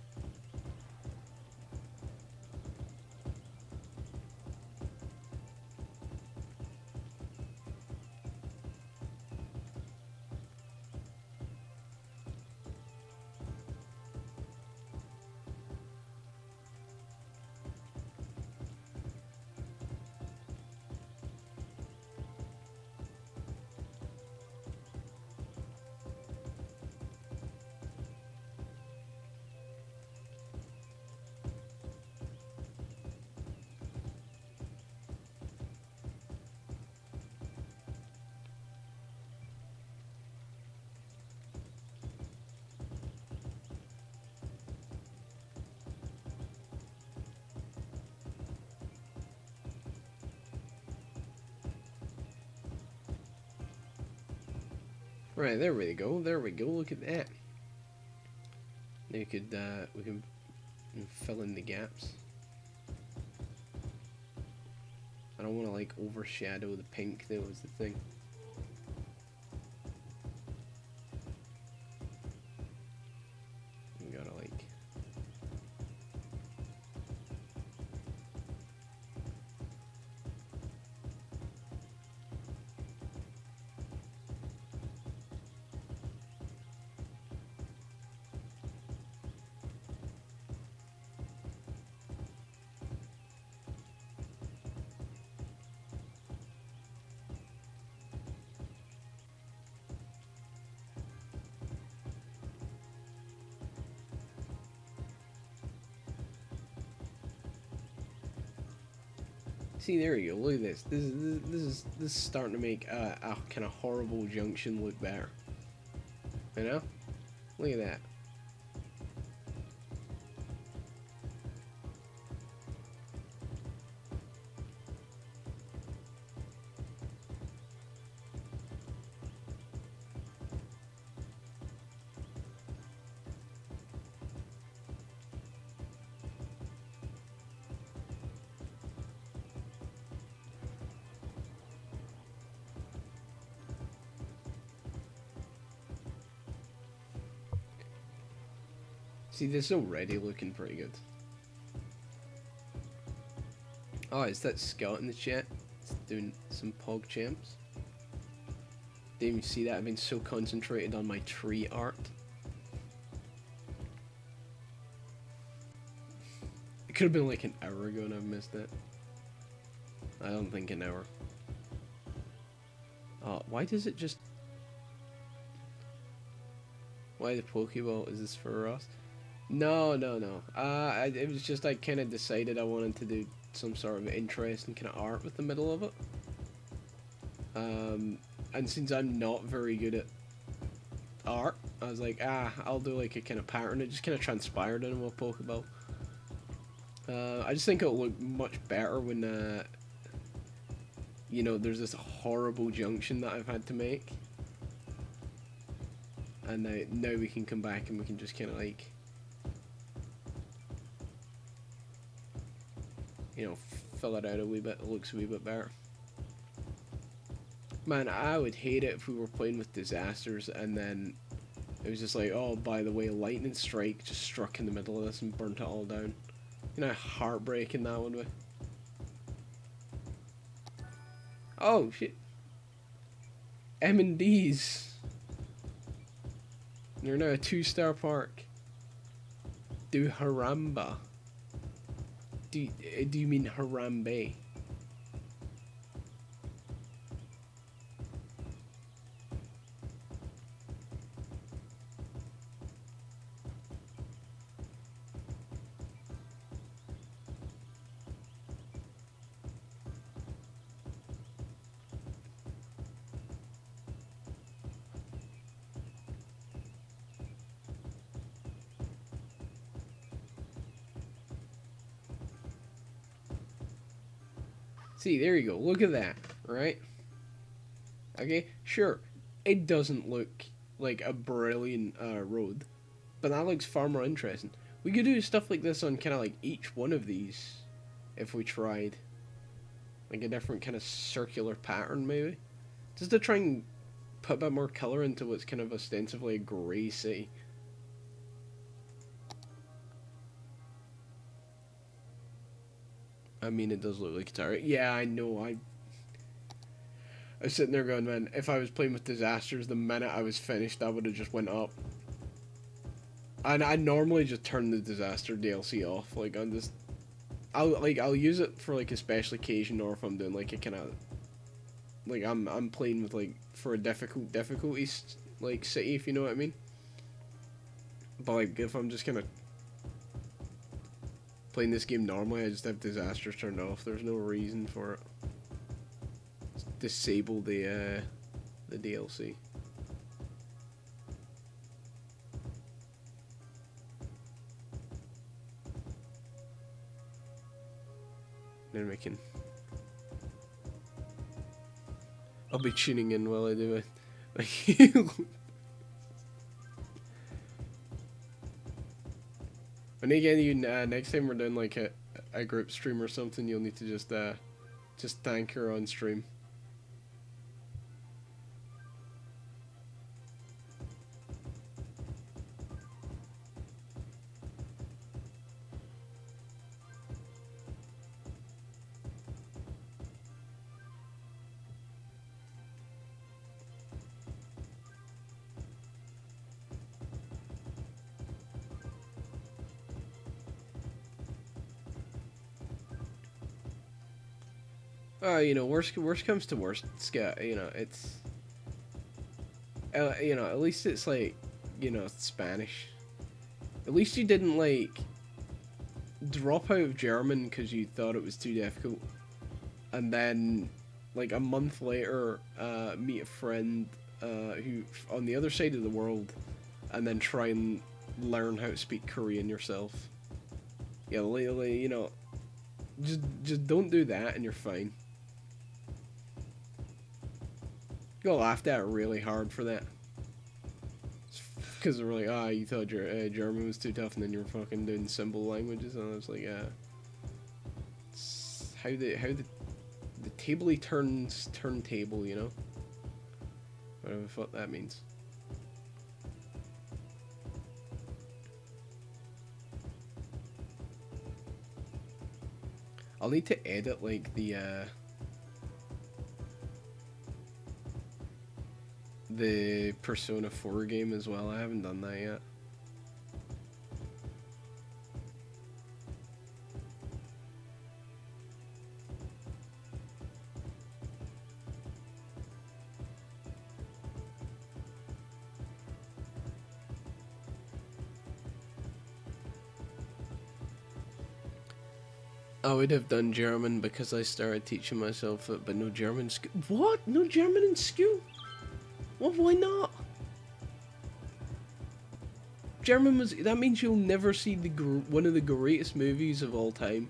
Right, there we go. There we go. Look at that. Now we can fill in the gaps. I don't want to like overshadow the pink though is the thing. We gotta like. See, there you go. Look at this. This is starting to make a kind of horrible junction look better. You know? Look at that. See, this is already looking pretty good. Oh, is that Scott in the chat? It's doing some pog champs. Didn't even see that. I've been so concentrated on my tree art. It could have been like an hour ago and I've missed it. I don't think an hour. Why does it just... Why the Pokeball? Is this for us? No. It was just I kind of decided I wanted to do some sort of interesting kind of art with the middle of it. And since I'm not very good at art, I was like, I'll do like a kind of pattern. It just kind of transpired into a Pokeball. I just think it'll look much better when, you know, there's this horrible junction that I've had to make. And now we can come back and we can just kind of like... You know, fill it out a wee bit. It looks a wee bit better. Man, I would hate it if we were playing with disasters and then it was just like, oh, by the way, a lightning strike just struck in the middle of this and burnt it all down. You know how heartbreaking that would be. Oh, shit. M&D's. They're now a 2-star park. Do Haramba. Do you mean Harambe? See, there you go. Look at that, right? Okay, sure. It doesn't look like a brilliant road, but that looks far more interesting. We could do stuff like this on kind of like each one of these if we tried. Like a different kind of circular pattern, maybe. Just to try and put a bit more colour into what's kind of ostensibly a grey city. I mean, it does look like it's alright. Yeah, I know. I was sitting there going, man, if I was playing with disasters, the minute I was finished, I would have just went up. And I normally just turn the disaster DLC off. Like, I'm just... I'll use it for, like, a special occasion, or if I'm doing, like, a kind of... Like, I'm playing with, like, for a difficulty, like, city, if you know what I mean. But, like, if I'm just kind of playing this game normally, I just have disasters turned off. There's no reason for it. Just disable the DLC. Then we can... I'll be tuning in while I do it. When again, you next time we're doing like a group stream or something, you'll need to just thank her on stream. You know, worst comes to worst, Scott. You know, it's you know, at least it's like, you know, Spanish. At least you didn't like drop out of German because you thought it was too difficult, and then like a month later, meet a friend who on the other side of the world, and then try and learn how to speak Korean yourself. Yeah, you know, just don't do that, and you're fine. You got laughed at really hard for that. Because they're like, ah, you thought your German was too tough, and then you were fucking doing symbol languages, and I was like, how the tabley turns turntable, you know? Whatever the fuck that means. I'll need to edit like the Persona 4 game as well. I haven't done that yet. I would have done German because I started teaching myself it, but no German school. What? No German in school? Well, why not? German was... That means you'll never see one of the greatest movies of all time,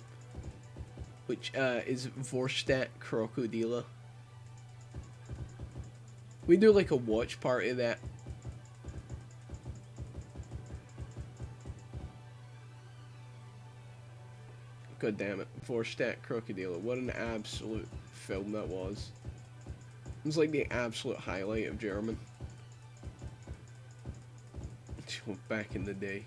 which is Vorstadt Krokodila. We do like a watch party of that. God damn it, Vorstadt Krokodila. What an absolute film that was. It was like the absolute highlight of German. Back in the day.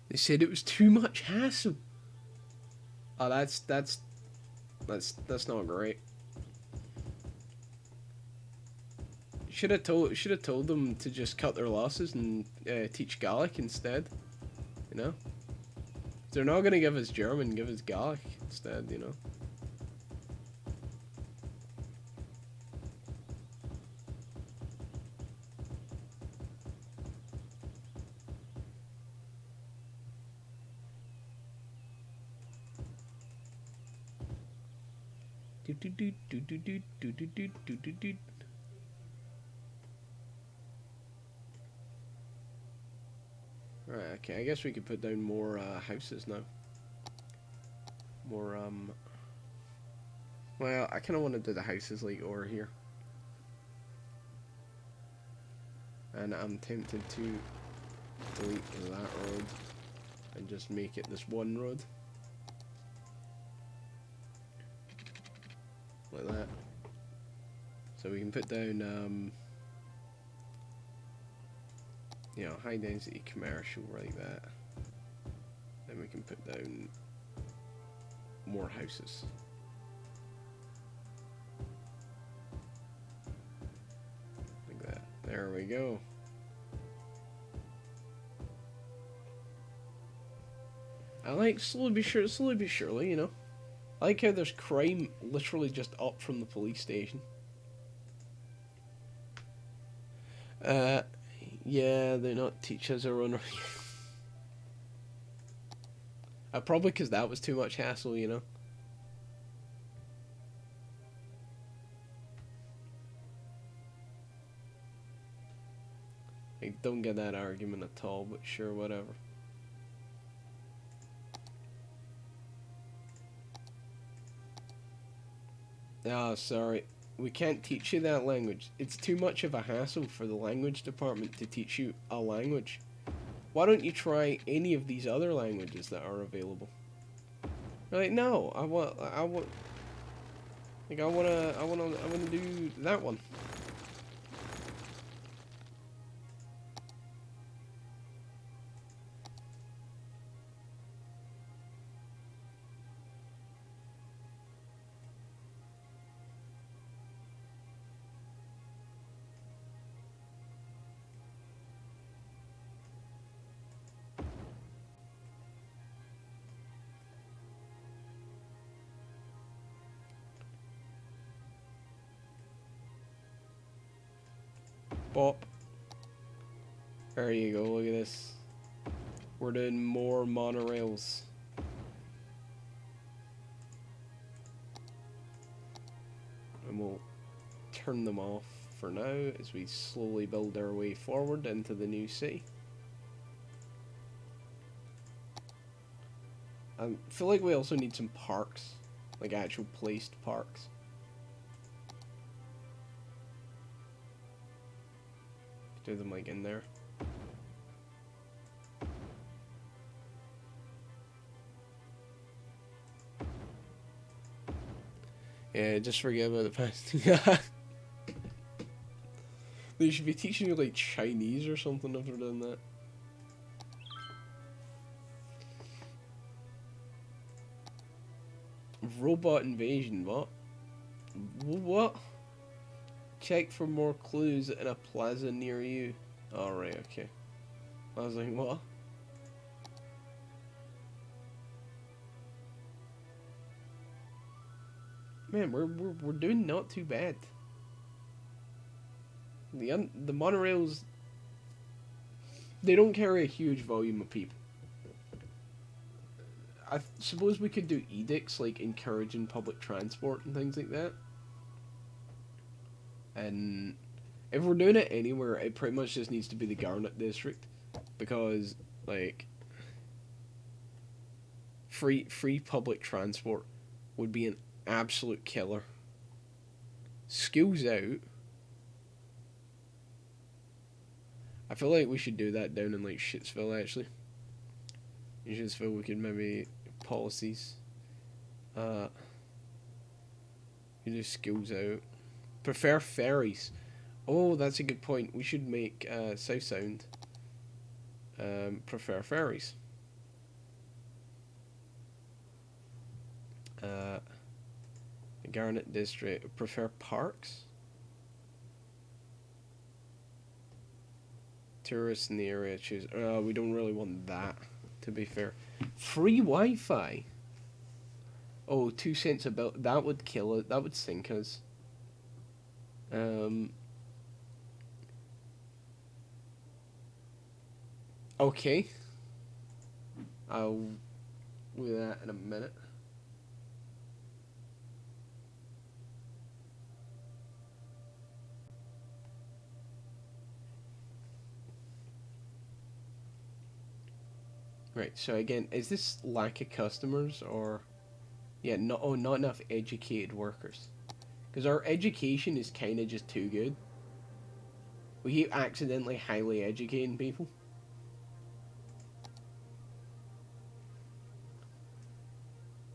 They said it was too much hassle. Oh, that's not great. Should have told them to just cut their losses and teach Gallic instead. You know, if they're not gonna give us German, give us Gallic instead. You know. Right, okay, I guess we could put down more houses now. More, well, I kind of want to do the houses like over here. And I'm tempted to delete that road and just make it this one road. Like that. So we can put down, you know, high density commercial like that. Then we can put down more houses. Like that. There we go. I like slowly but surely, you know. I like how there's crime literally just up from the police station. Yeah, they're not teachers or runner. Probably because that was too much hassle, you know. I don't get that argument at all, but sure, whatever. Oh, sorry. We can't teach you that language. It's too much of a hassle for the language department to teach you a language. Why don't you try any of these other languages that are available? They're like, no, I want, like, I wanna do that one. Bop. There you go, look at this. We're doing more monorails. And we'll turn them off for now as we slowly build our way forward into the new city. I feel like we also need some parks, like actual placed parks. Do them like in there. Yeah, just forget about the past. They should be teaching you like Chinese or something if they're doing that. Robot invasion, what? What? Check for more clues in a plaza near you. Alright, okay. I was like, what? Man, we're doing not too bad. The monorails, they don't carry a huge volume of people. I suppose we could do edicts like encouraging public transport and things like that. And if we're doing it anywhere, it pretty much just needs to be the Garnet district, because like free public transport would be an absolute killer. Schools out. I feel like we should do that down in like Shitsville actually. In Shitsville we could maybe policies. You do schools out. Prefer ferries. Oh, that's a good point. We should make South Sound prefer ferries. Garnet District prefer parks. Tourists in the area choose. We don't really want that, to be fair. Free Wi-Fi. Oh, 2 cents a bill. That would kill it. That would sink us. Okay. I'll do that in a minute. Right, so again, is this lack of customers or... Yeah, not enough educated workers. Because our education is kind of just too good. We keep accidentally highly educating people.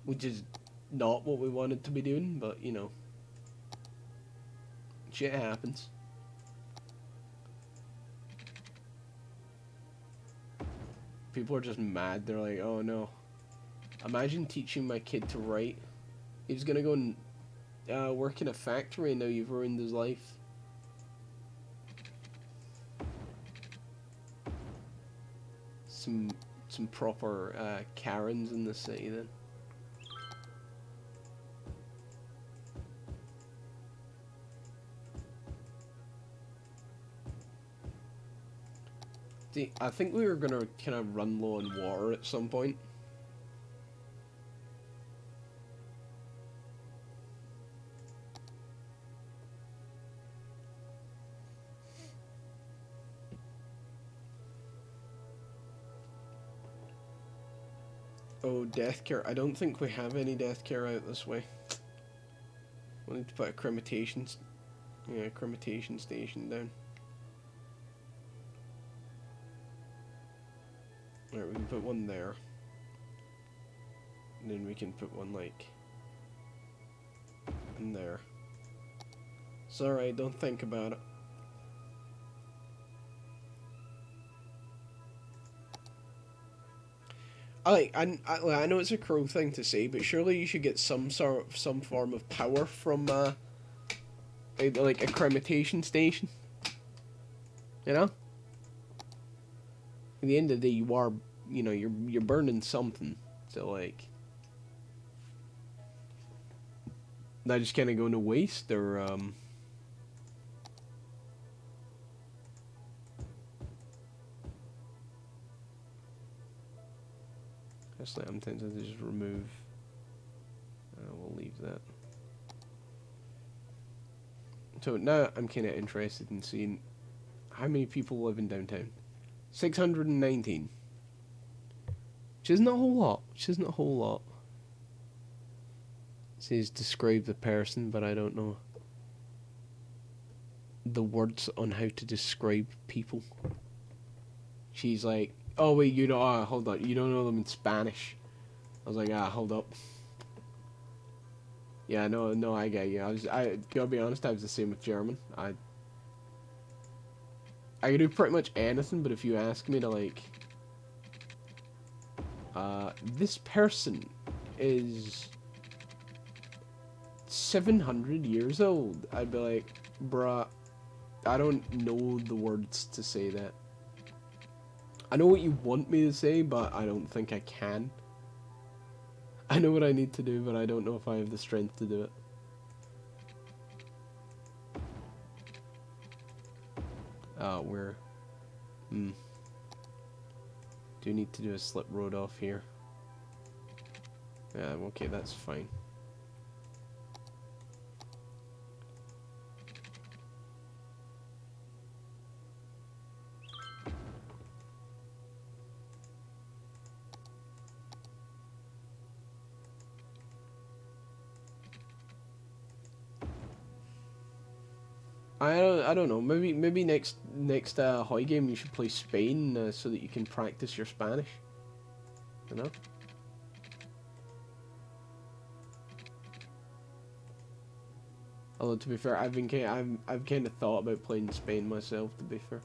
Which is not what we wanted to be doing, but you know. Shit happens. People are just mad. They're like, oh no. Imagine teaching my kid to write. He's gonna go and work in a factory and now you've ruined his life. Some proper Karens in the city then. See, I think we were gonna kind of run low on water at some point. Oh, death care. I don't think we have any death care out this way. We'll need to put a cremation station down. Alright, we can put one there. And then we can put one, like, in there. It's alright, don't think about it. I know it's a cruel thing to say, but surely you should get some form of power from like a cremation station. You know? At the end of the day, you are, you know, you're burning something. So like, that just kind of going to waste, or Actually, I'm tempted to just remove. We'll leave that. So now I'm kind of interested in seeing how many people live in downtown. 619. Which isn't a whole lot. It says describe the person, but I don't know the words on how to describe people. She's like, oh wait, you know, hold on, you don't know them in Spanish. I was like, hold up. Yeah, no, I get you. I gotta be honest, I was the same with German. I can do pretty much anything, but if you ask me to like, this person is 700 years old, I'd be like, bruh, I don't know the words to say that. I know what you want me to say, but I don't think I can. I know what I need to do, but I don't know if I have the strength to do it. Where? Do need to do a slip road off here. Yeah, okay, that's fine. I don't know. Maybe next Hoi game you should play Spain so that you can practice your Spanish. You know. Although to be fair, I've kind of thought about playing Spain myself. To be fair,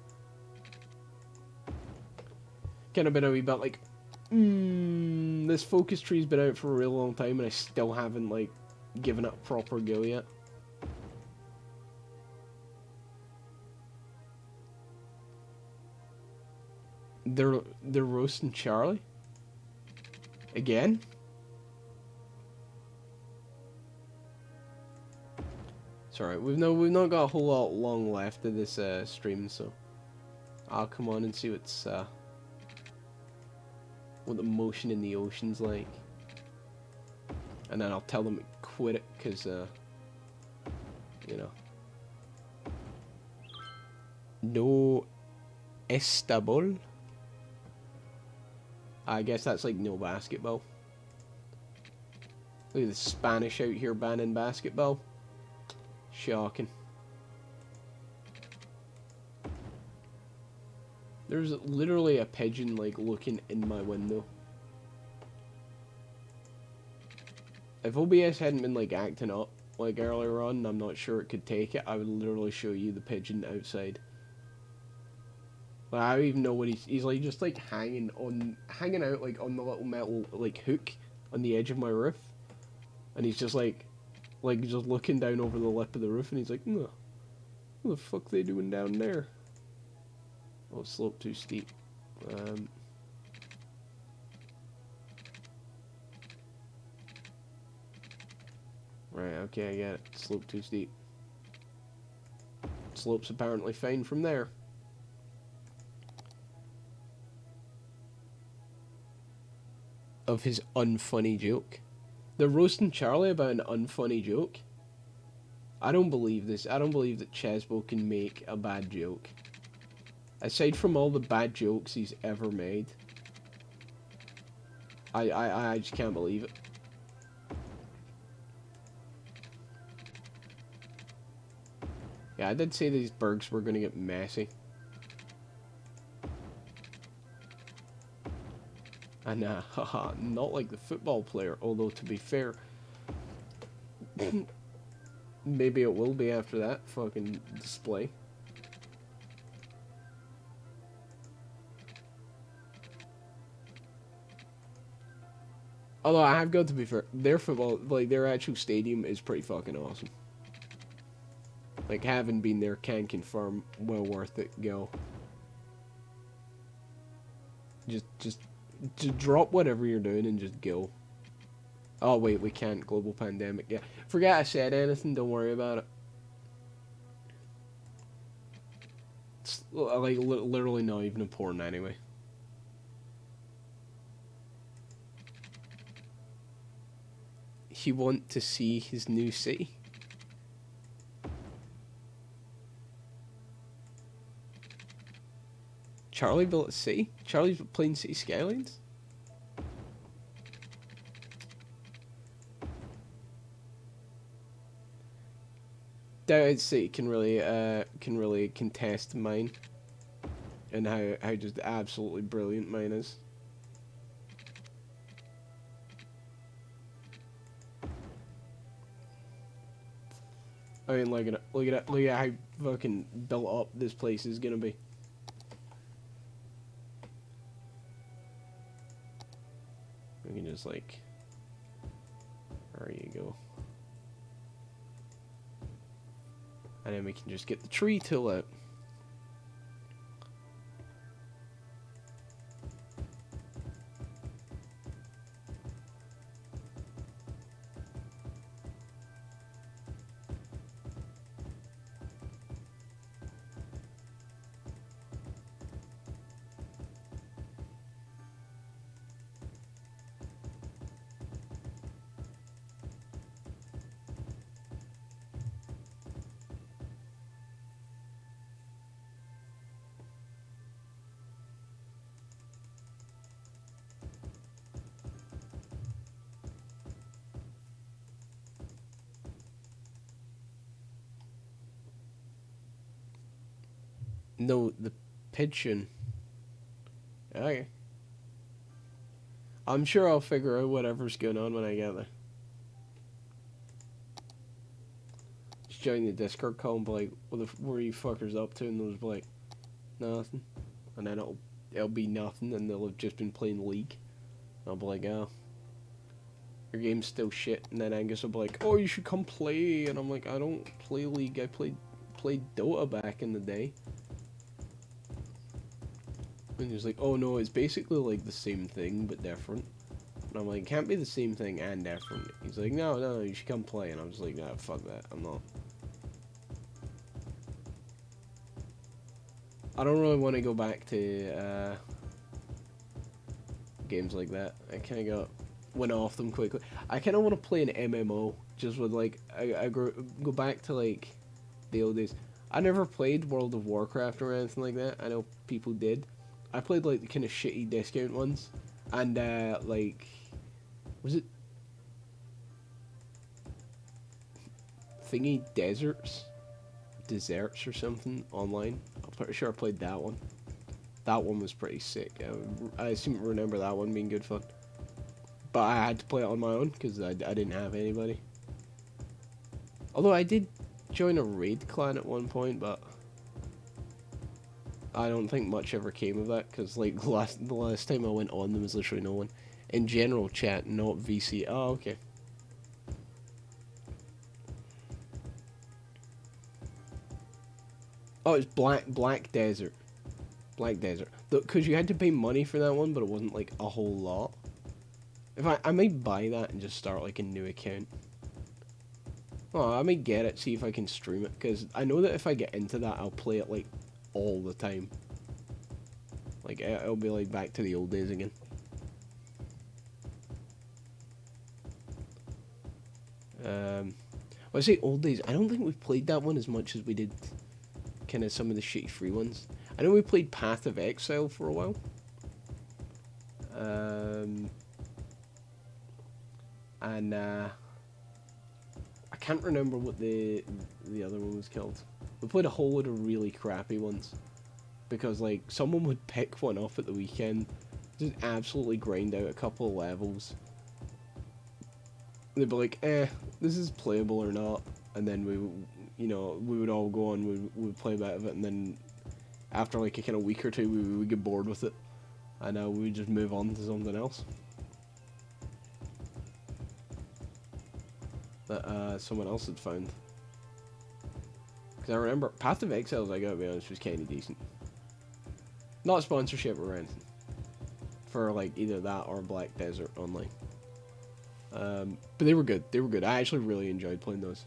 kind of been a wee bit like, this focus tree's been out for a real long time and I still haven't like given it a proper go yet. They're roasting Charlie again. Sorry, we've not got a whole lot long left of this stream, so I'll come on and see what the motion in the ocean's like, and then I'll tell them to quit it, cause you know, no estable. I guess that's like no basketball. Look at the Spanish out here banning basketball. Shocking. There's literally a pigeon like looking in my window. If OBS hadn't been like acting up like earlier on, I'm not sure it could take it. I would literally show you the pigeon outside. Like, I don't even know what he's like, just like hanging out like on the little metal like hook on the edge of my roof, and he's just like just looking down over the lip of the roof, and he's like, no, what the fuck they doing down there? Oh, slope too steep. Right, okay, I get it. Slope too steep. Slope's apparently fine from there. Of his unfunny joke. They're roasting Charlie about an unfunny joke. I don't believe this. I don't believe that Chesbo can make a bad joke. Aside from all the bad jokes he's ever made. I just can't believe it. Yeah, I did say these bergs were gonna get messy. And haha, not like the football player, although to be fair, maybe it will be after that fucking display. Although I have got to be fair, their football, like their actual stadium is pretty fucking awesome. Like, having been there can confirm, well worth it, go. Just drop whatever you're doing and just go. Oh wait, we can't, global pandemic, yeah. Forget I said anything, don't worry about it. It's like literally not even important anyway. He want to see his new city. Charlie built a city? Charlie's playing City Skylines? Doubt City can really contest mine. And how just absolutely brilliant mine is. I mean, look at how fucking built up this place is gonna be. We can just like, there you go. And then we can just get the tree tool out. No, the pigeon. Okay. I'm sure I'll figure out whatever's going on when I get there. Just join the Discord call and be like, what are you fuckers up to? And they'll just be like, nothing. And then it'll be nothing, and they'll have just been playing League. And I'll be like, oh, your game's still shit. And then Angus will be like, oh, you should come play. And I'm like, I don't play League. I played Dota back in the day. And he's like, oh no, it's basically like the same thing, but different. And I'm like, can't be the same thing and different. He's like, no, you should come play. And I'm just like, nah, fuck that, I'm not. I don't really want to go back to games like that. I kind of went off them quickly. I kind of want to play an MMO, just with like, I go back to like the old days. I never played World of Warcraft or anything like that. I know people did. I played like the kind of shitty discount ones, And like, was it thingy deserts or something online? I'm pretty sure I played that one. That one was pretty sick. I seem to remember that one being good fun. But I had to play it on my own because I didn't have anybody. Although I did join a raid clan at one point, but I don't think much ever came of that because like the last time I went on, there was literally no one. In general chat, not VC. Oh, okay. Oh, it's Black Desert. Black Desert. Because you had to pay money for that one, but it wasn't like a whole lot. If I might buy that and just start like a new account. Oh, I might get it, see if I can stream it, because I know that if I get into that, I'll play it like all the time. Like it'll be like back to the old days again. Well, I say old days. I don't think we've played that one as much as we did kind of some of the shitty free ones. I know we played Path of Exile for a while. And I can't remember what the other one was called. We played a whole load of really crappy ones because like someone would pick one up at the weekend, just absolutely grind out a couple of levels. They'd be like, this is playable or not, and then we would all go on, we would play a bit of it, and then after like a kind of week or two, we would get bored with it, and we would just move on to something else that someone else had found. Because I remember Path of Exiles, I gotta be honest, was kind of decent. Not sponsorship or anything for like either that or Black Desert Online. But they were good. They were good. I actually really enjoyed playing those.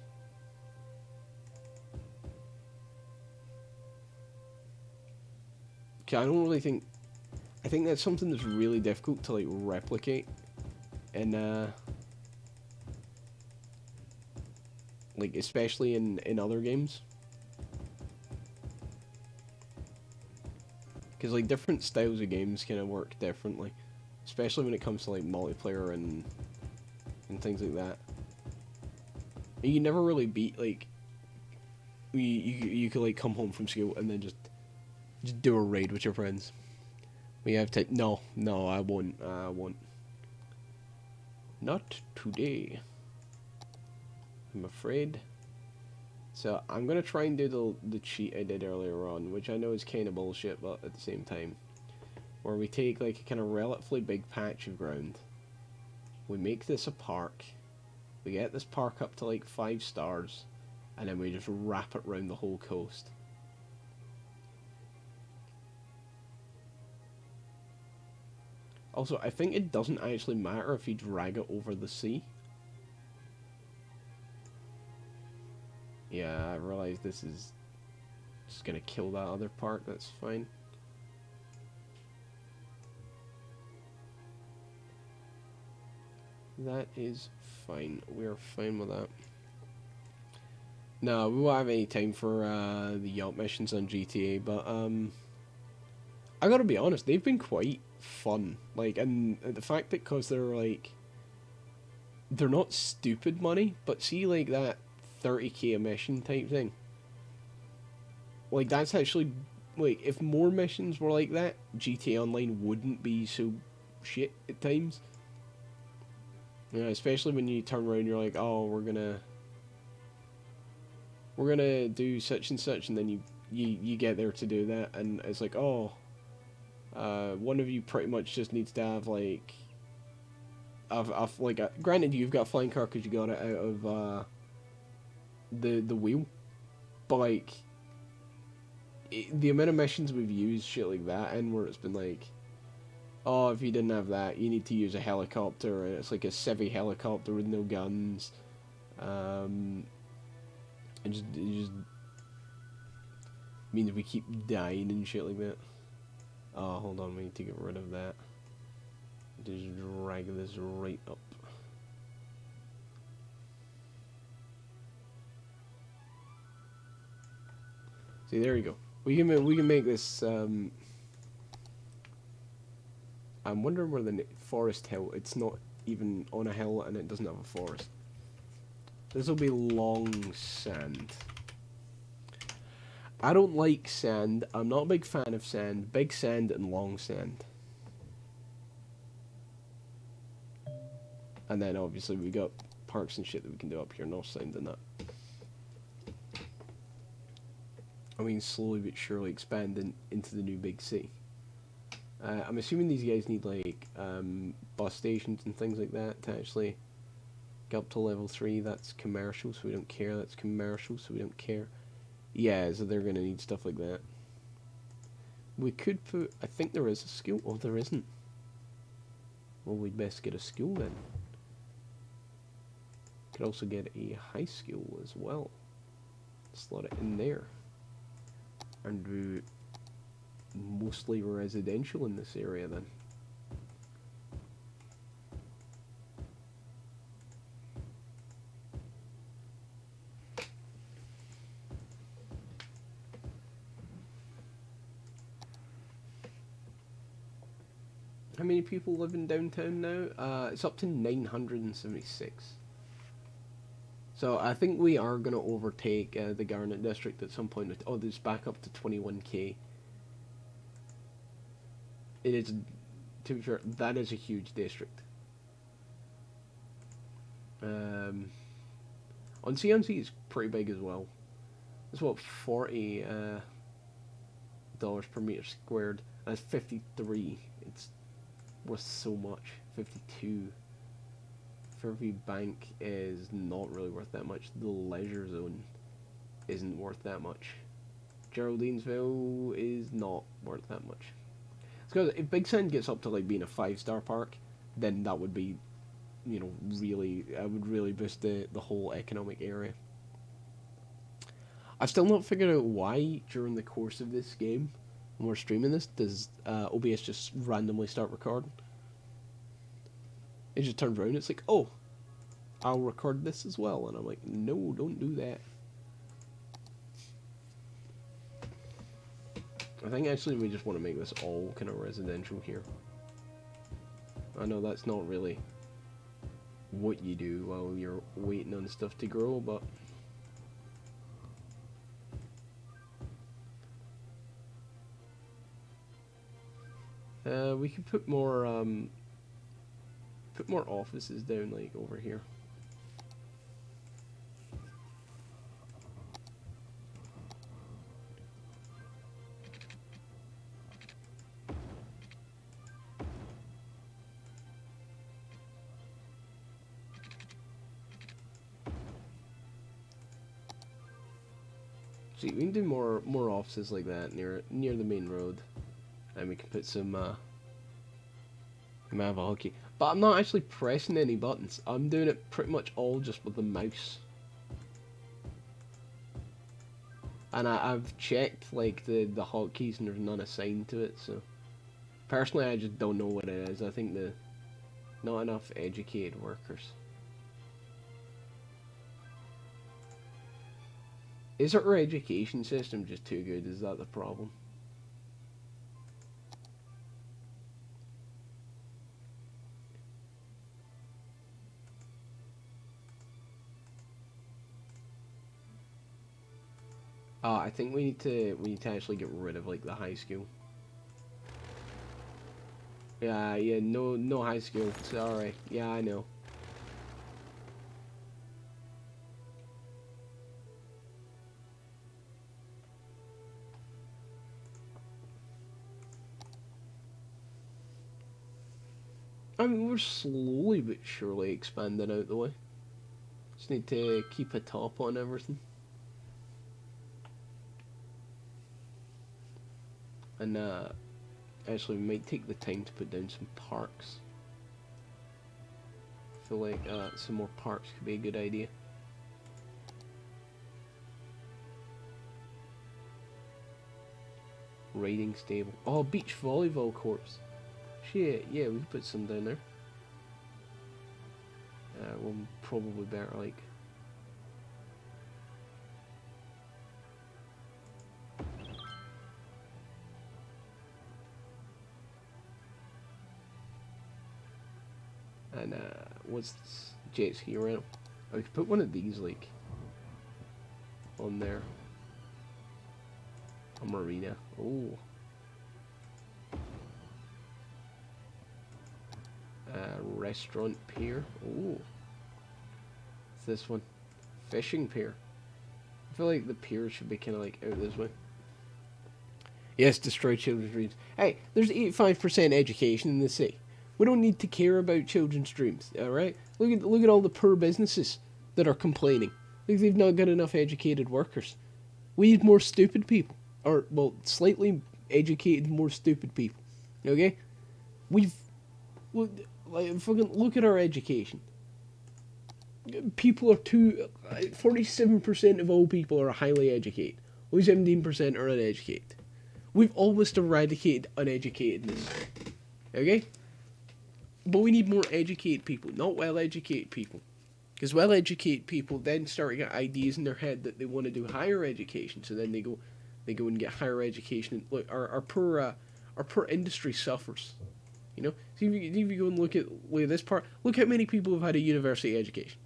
Okay, I don't really think... I think that's something that's really difficult to like replicate in like especially in other games. Because like different styles of games kind of work differently, especially when it comes to like multiplayer and things like that. And you never really beat like you could like come home from school and then just do a raid with your friends. We have to no I won't not today. I'm afraid. So I'm gonna try and do the cheat I did earlier on, which I know is kind of bullshit, but at the same time, where we take like a kind of relatively big patch of ground, we make this a park, we get this park up to like 5 stars, and then we just wrap it around the whole coast. Also, I think it doesn't actually matter if you drag it over the sea. Yeah, I realize this is just gonna kill that other part, that's fine. That is fine. We're fine with that. No, we won't have any time for the yacht missions on GTA, but I gotta be honest, they've been quite fun. Like, and the fact that because they're like, they're not stupid money, but see like that 30k a mission type thing. Like that's actually, like, if more missions were like that, GTA Online wouldn't be so shit at times. You know, especially when you turn around and you're like, oh, we're gonna do such and such, and then you get there to do that, and it's like, oh, one of you pretty much just needs to have like, granted you've got a flying car because you got it out of the wheel, but like the amount of missions we've used shit like that, and where it's been like, oh, if you didn't have that, you need to use a helicopter, and it's like a civvy helicopter with no guns. It just means we keep dying and shit like that. Oh, hold on, we need to get rid of that. Just drag this right up. See, there you go. We can make this I'm wondering where the forest hill. It's not even on a hill, and it doesn't have a forest. This will be long sand. I don't like sand. I'm not a big fan of sand. Big sand and long sand. And then obviously we got parks and shit that we can do up here. No sand in that. I mean, slowly but surely expanding into the new big city. I'm assuming these guys need like bus stations and things like that to actually get up to level 3. That's commercial, so we don't care. That's commercial, so we don't care. Yeah, so they're gonna need stuff like that. We could put... I think there is a school. Oh, there isn't. Well, we'd best get a school then. Could also get a high school as well. Slot it in there. And do mostly residential in this area then. How many people live in downtown now? It's up to 976. So I think we are going to overtake the Garnet District at some point. Oh, it's back up to 21k. It is, to be fair, that is a huge district. On CNC it's pretty big as well. It's what, $40 per meter squared. That's 53. It's worth so much. 52. Fairview Bank is not really worth that much. The Leisure Zone isn't worth that much. Geraldinesville is not worth that much. It's because if Big Sand gets up to like being a 5-star park, then that would be, you know, really, I would really boost the whole economic area. I've still not figured out why during the course of this game, when we're streaming this, does OBS just randomly start recording. It just turns around, it's like, oh, I'll record this as well. And I'm like, no, don't do that. I think actually we just want to make this all kind of residential here. I know that's not really what you do while you're waiting on stuff to grow, but... we could put more offices down, like, over here. See, we can do more offices like that near the main road, and we can put some map hockey. But I'm not actually pressing any buttons. I'm doing it pretty much all just with the mouse. And I've checked like the hotkeys and there's none assigned to it. So personally, I just don't know what it is. I think not enough educated workers. Is our education system just too good? Is that the problem? I think we need to actually get rid of like the high school. Yeah, no high school. Sorry. Yeah, I know. I mean, we're slowly but surely expanding out the way. Just need to keep a top on everything. And actually we might take the time to put down some parks. I feel like some more parks could be a good idea. Riding stable. Oh, beach volleyball courts. Shit, yeah, we could put some down there. We'll probably better like... And what's this? Jet ski rental. I could put one of these like on there. A marina. Oh. Restaurant pier. Oh. What's this one? Fishing pier. I feel like the pier should be kind of like out this way. Yes, destroy children's dreams. Hey, there's 85% education in the city. We don't need to care about children's dreams, alright? Look at all the poor businesses that are complaining. Like they've not got enough educated workers. We need more stupid people. Or, well, slightly educated, more stupid people. Okay? We've... Like, fucking look at our education. People are 47% of all people are highly educated. Only 17% are uneducated. We've almost eradicated uneducatedness. Okay? But we need more educated people, not well-educated people. Because well-educated people then start to get ideas in their head that they want to do higher education. So then they go and get higher education. Look, our poor industry suffers. You know? See if you go and look at this part. Look how many people have had a university education.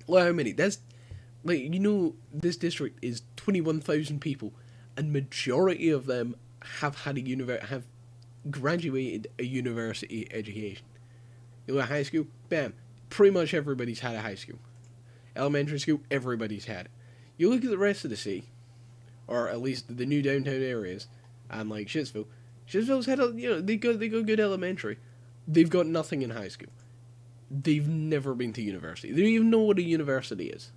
Look how many. That's... Like, you know, this district is 21,000 people, and majority of them have had have graduated a university education. You know, a high school, bam, pretty much everybody's had a high school. Elementary school, everybody's had it. You look at the rest of the city, or at least the new downtown areas, and like Shitsville. Shitsville's had they go good elementary. They've got nothing in high school. They've never been to university. They don't even know what a university is.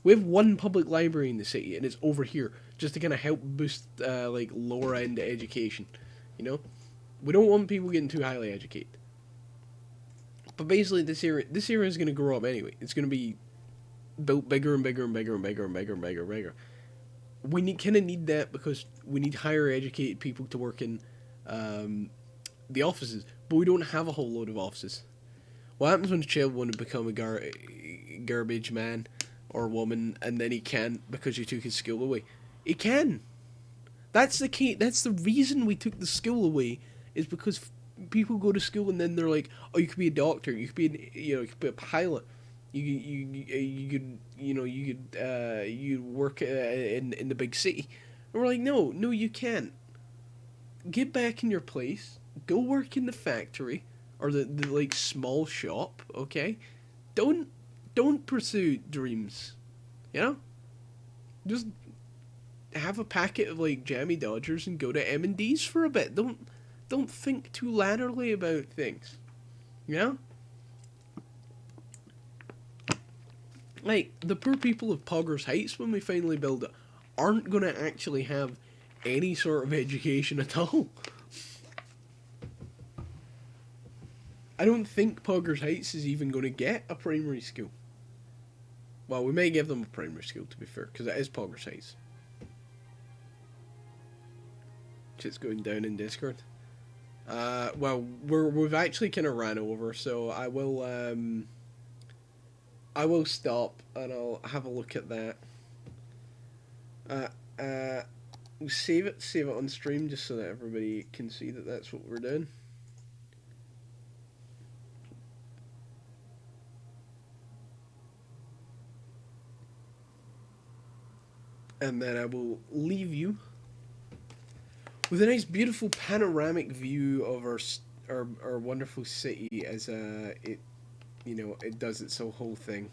We have one public library in the city, and it's over here, just to kind of help boost, like, lower-end education, you know? We don't want people getting too highly educated. But basically, this area is going to grow up anyway. It's going to be built bigger and bigger and bigger and bigger and bigger and bigger and bigger. We kind of need that because we need higher educated people to work in the offices, but we don't have a whole load of offices. What happens when a child wants to become a garbage man or woman, and then he can't because you took his school away? He can. That's the key. That's the reason we took the school away, is because people go to school and then they're like, oh, you could be a doctor, you could be you could be a pilot, you could work in the big city. And we're like, no, you can't. Get back in your place. Go work in the factory or the like small shop. Okay, don't pursue dreams, you know? Just have a packet of like jammy Dodgers and go to M&D's for a bit. Don't think too latterly about things, you know? Like, the poor people of Poggers Heights, when we finally build it, aren't going to actually have any sort of education at all. I don't think Poggers Heights is even going to get a primary school. Well, we may give them a primary school, to be fair, because it is Poggers Heights. Shit's going down in Discord. Well, we've actually kind of ran over, so I will stop and I'll have a look at that. Save it on stream just so that everybody can see that that's what we're doing. And then I will leave you with a nice, beautiful panoramic view of our wonderful city as it does its whole thing.